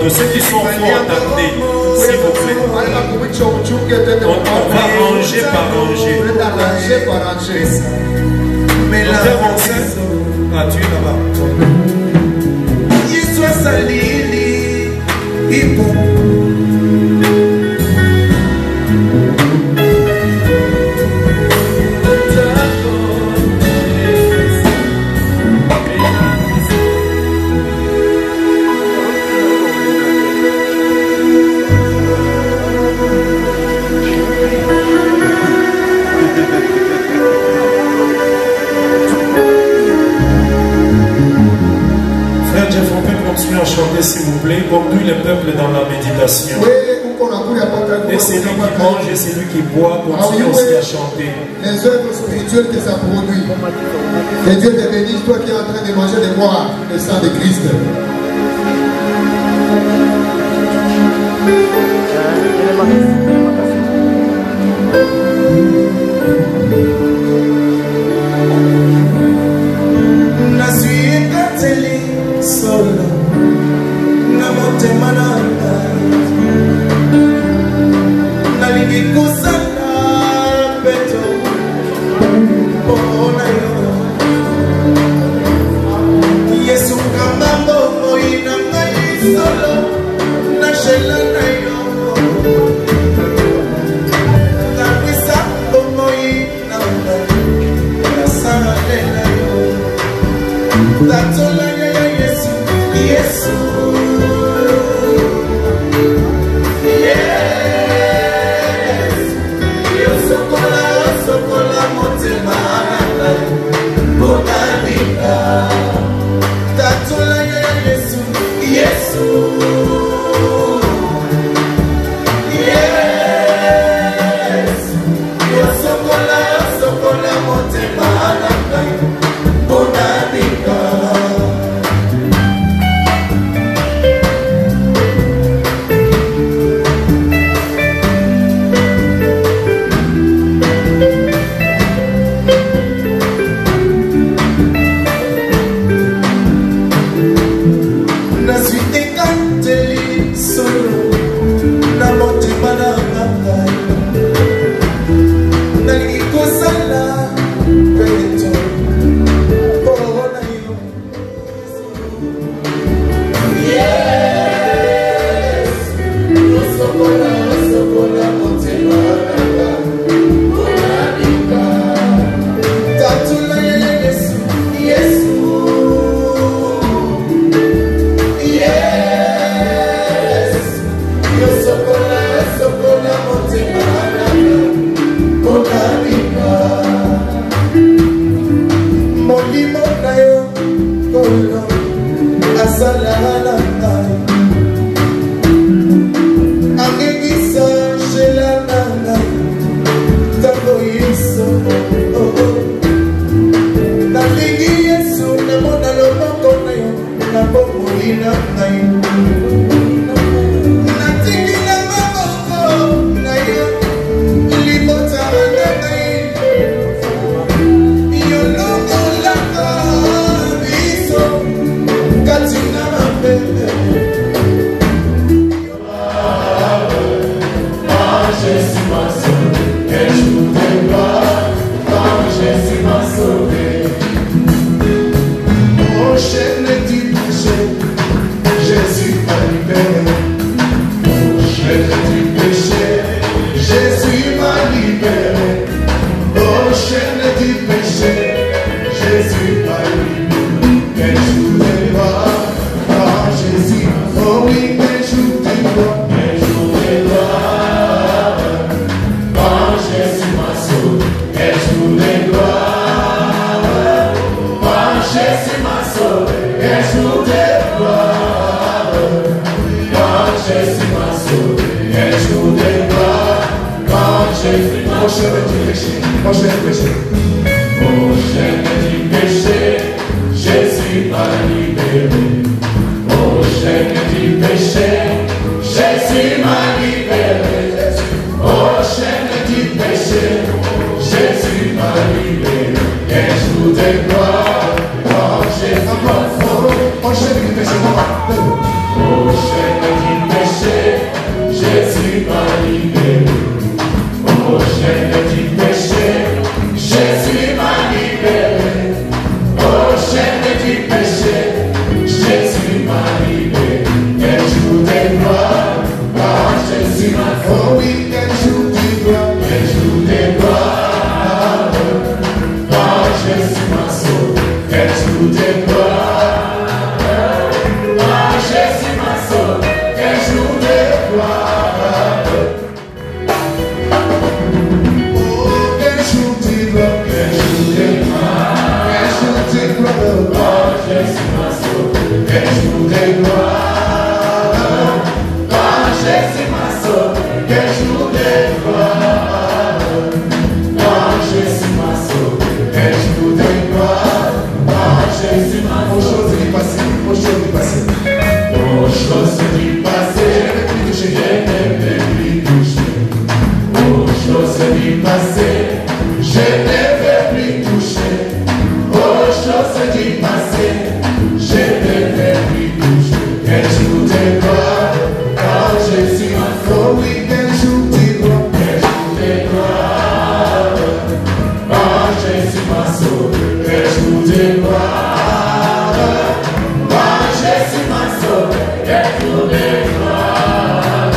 Pour ceux qui sont forts, attendez, s'il vous plaît. On va ranger par ranger. Mais là, ah, tu es là-bas. Histoire salili, hippo. À chanter s'il vous plaît, conduis le peuple dans la méditation. Et c'est lui qui mange et c'est lui qui boit, continue aussi à chanter. Les œuvres spirituelles que ça produit. Que Dieu te bénisse, toi qui es en train de manger et de boire le sang de Christ. Solo na motema nanga nalingi kusala peto mpona yo Yesu kamba bomoi na ngai solo na shela na yo nakwisa bomoi na ngai nasala na yo tatola Yes, yes, yo sokola motema bonabika tatola ya Yesu, Yesu, yes, yo sokola motema bonabika. Jésus m'a libéré. Oh, chaîne du péché, Jésus m'a libéré. Oh, chaîne du péché, Jésus m'a libéré. Et je vous déclare, quand Jésus m'a sauvé. Oh, chaîne du péché, oh, chaîne du Jésus m'a sauvé, un jour de gloire. Quand Jésus m'a sauvé, un jour de gloire. Quand Jésus m'a sauvé, un jour de gloire. Quand Jésus m'a sauvé, aux choses du passé, aux choses du passé. Aux choses du passé, je ne vais plus toucher. Aux choses du passé, je ne vais plus toucher. Aux choses du passé, je ne vais plus toucher. Quel jour de gloire, quand Jésus m'a sauvé. Quel jour de gloire, quel jour de gloire. Quand Jésus m'a sauvé, quel jour de gloire. Quand Jésus m'a sauvé, quel jour de gloire.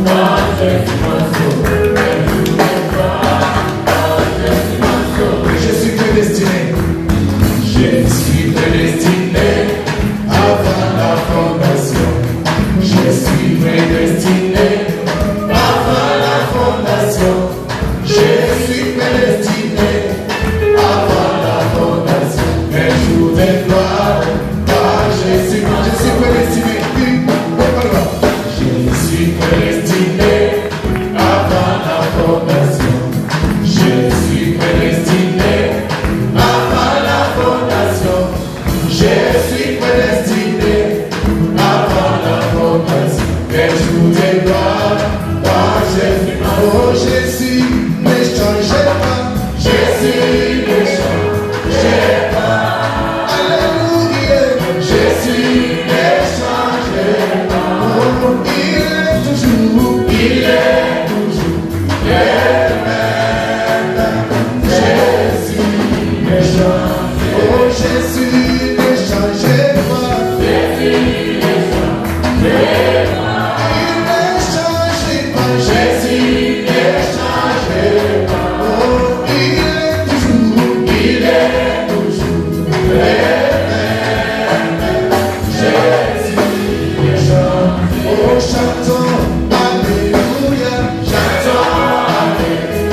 Quand Jésus m'a sauvé, quel jour de gloire. Quand Jésus m'a sauvé, je suis prédestiné. Je suis prédestiné avant la fondation. Je suis prédestiné avant la fondation. Je suis prédestiné avant la fondation. Un jour de gloire, quand Jésus m'a sauvé. Je suis prédestiné. Je suis prédestiné avant la fondation. Je suis prédestiné avant la fondation. Je suis prédestiné avant la fondation. Un jour de gloire, quand Jésus m'a sauvé. Oh Jésus, ne changez pas. Jésus, ne changez pas. Alléluia. Jésus, ne changez pas. Oh, il est toujours le même. Jésus, ne changez pas. Oh Jésus, ne changez pas. Jésus, ne changez pas. Il ne changez pas. Jésus, ne changez pas. Oh, il est toujours le même. Jésus, ne changez pas. Oh, chantons Alléluia. Chantons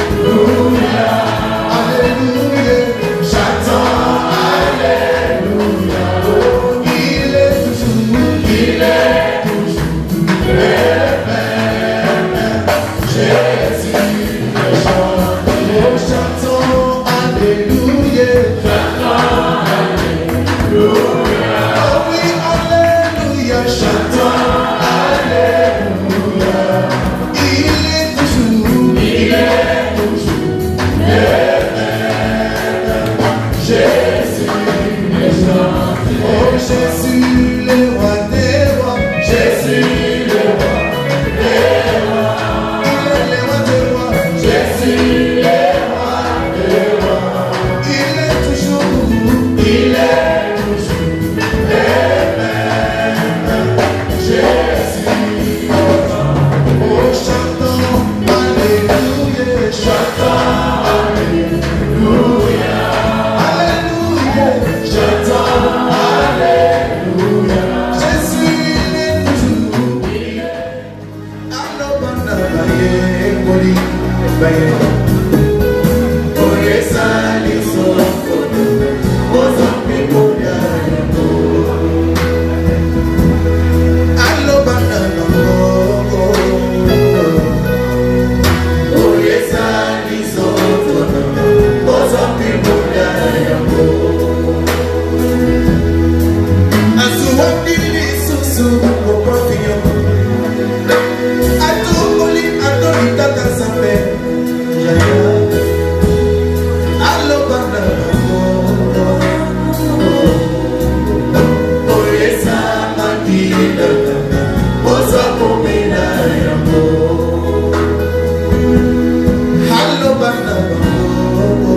Alléluia. Alléluia. Chantons Alléluia. Oh, il est toujours le même. Jésus, ne chante. Oh, chantons Alléluia. Chantons Alléluia. Oh oui, Alléluia. Chantons Alléluia. Il est toujours le même. Jésus, ne chante. Oh, Jésus, le roi des rois. Jésus, le roi des rois. Il est le roi des rois. Jésus, le roi des rois. Il est toujours le même. Jésus, oh, chantons Alléluia. Chantons Alléluia. Alléluia. Chantons Alléluia. Jésus, il est toujours. Alobana baye koli baye. Oye sali soko. Ozambi koya yako. Alobana bango. Oye sali soko. Ozambi koya yako. Asuwakili susu kokofiyo. Atokoli atoli tata sambe. Jaya. Alobana bango. Oye samakila. Ozakomina yako. Alobana bango.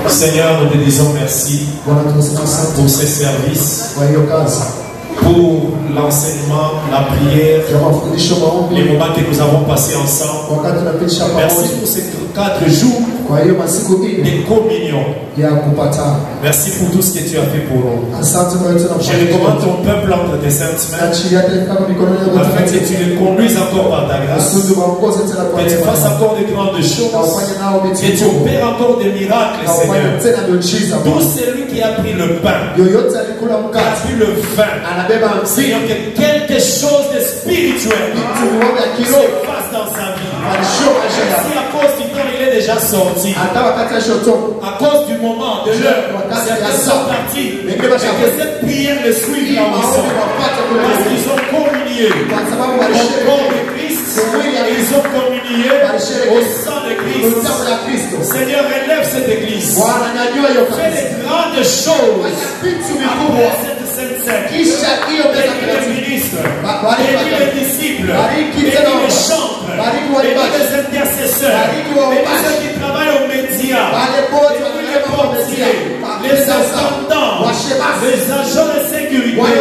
Seigneur, nous te disons merci pour ces services, pour l'enseignement, la prière, les moments que nous avons passés ensemble. Merci pour ces 4 jours de communion. Merci pour tout ce que tu as fait pour nous. Je recommande ton peuple entre tes saintes mains, afin que tu les conduises encore par ta grâce, que tu fasses encore de grandes choses, que tu opères encore des miracles, Seigneur. Tout celui qui a pris le pain, qui a pris le vin, Seigneur, que quelque chose de spirituel se passe dans sa vie. Si à cause du temps il est déjà sorti, à cause du moment, de l'heure, certains sont partis, et que cette prière le suive là où ils sont, parce qu'ils ont communié au corps de Christ, et ils ont communié au sang de Christ. Seigneur, relève cette église, fais des grandes choses après cette Sainte-Seine, bénis les ministres, bénis les disciples, bénis les chantres, bénis les intercesseurs, bénis ceux qui travaillent aux médias, bénis les portiers, les assistants, les agents de sécurité,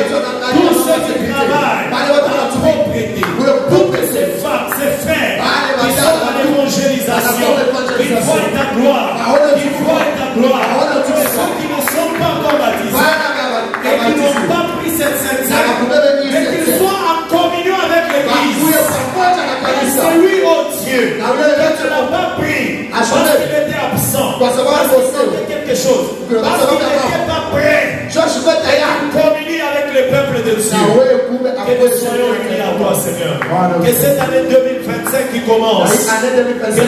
tous ceux qui travaillent dans la propriété, toutes ces femmes, ces frères qui sont dans l'évangélisation, qui voient ta gloire, qui voient ta gloire, tous ceux qui ne sont pas encore baptisés et qui n'ont pas pris cette Sainte-Seine, mais qu'ils soient en communion avec l'Église. Et celui, oh Dieu, que tu n'as pas pris parce qu'il était absent, parce qu'il sentait quelque chose, parce qu'il n'était pas prêt à communier avec le peuple de Dieu. Que nous soyons unis à toi, Seigneur. Que cette année 2025 qui commence, que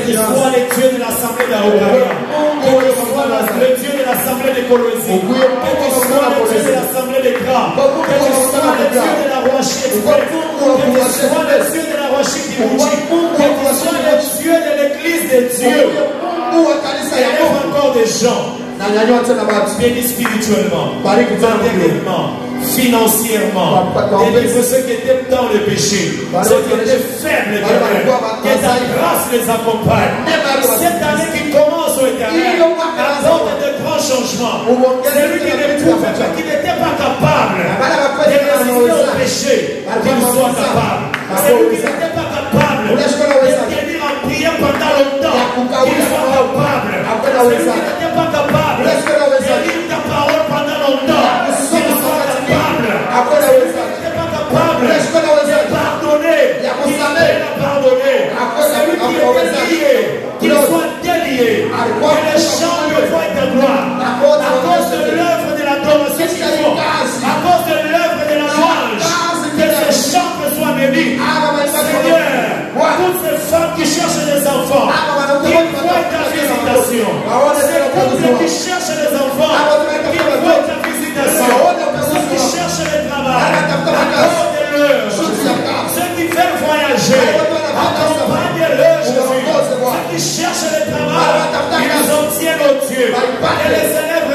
tu sois le Dieu de l'Assemblée d'Aogaria, que tu sois le Dieu de l'Assemblée de Colosie, que tu sois le Dieu de l'Assemblée de Gras, que tu sois le Dieu de la Roachie Express, que tu sois le Dieu de la Roachie Kimouchi, que tu sois le Dieu de l'Église de Dieu. Élève encore des gens bénis spirituellement, matériellement, financièrement. Délivre ceux qui étaient dans le péché, ceux qui étaient faibles, que ta grâce les accompagne. Cette année qui commence au Éternel apporte de grands changements. Celui qui n'était pas capable de résister au péché, qu'il soit capable. Celui qui n'était pas capable de tenir en prière pendant longtemps, qu'il soit capable. Celui qui n'était pas capable de lire ta parole pendant longtemps, qu'il soit capable. Celui qui n'était pas capable de pardonner, qu'il vienne à pardonner. Celui qui était lié, qu'il soit délié. Que les gens lui voient ta gloire. À cause de l'œuvre de l'adoration qu'ils font, à cause de l'œuvre de la louange, que ces chants soient bénis. Seigneur, toutes ces femmes qui cherchent des enfants, qui voient ta visitation, ces couples qui cherchent des enfants, qui voient ta visitation, ceux qui cherchent le travail, accorde-leur. Ceux qui veulent voyager, accompagne-leur, Jésus. Ceux qui cherchent le travail, ils obtiennent au Dieu. Et les élèves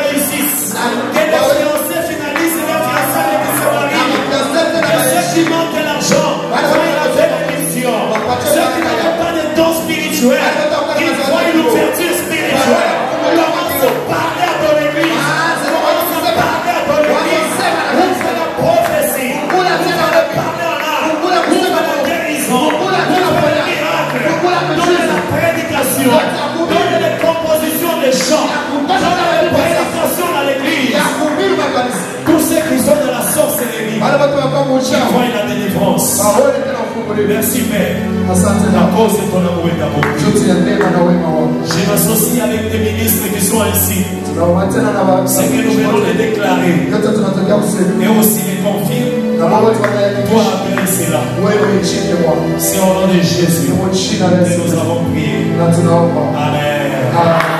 délivrance. Merci Père. La cause de ton amour est à beaucoup. Je m'associe avec des ministres qui sont ainsi. C'est que nous venons les déclarer. Et aussi les confirmer. Toi, Père, c'est là. C'est au nom de Jésus que nous avons prié. Amen.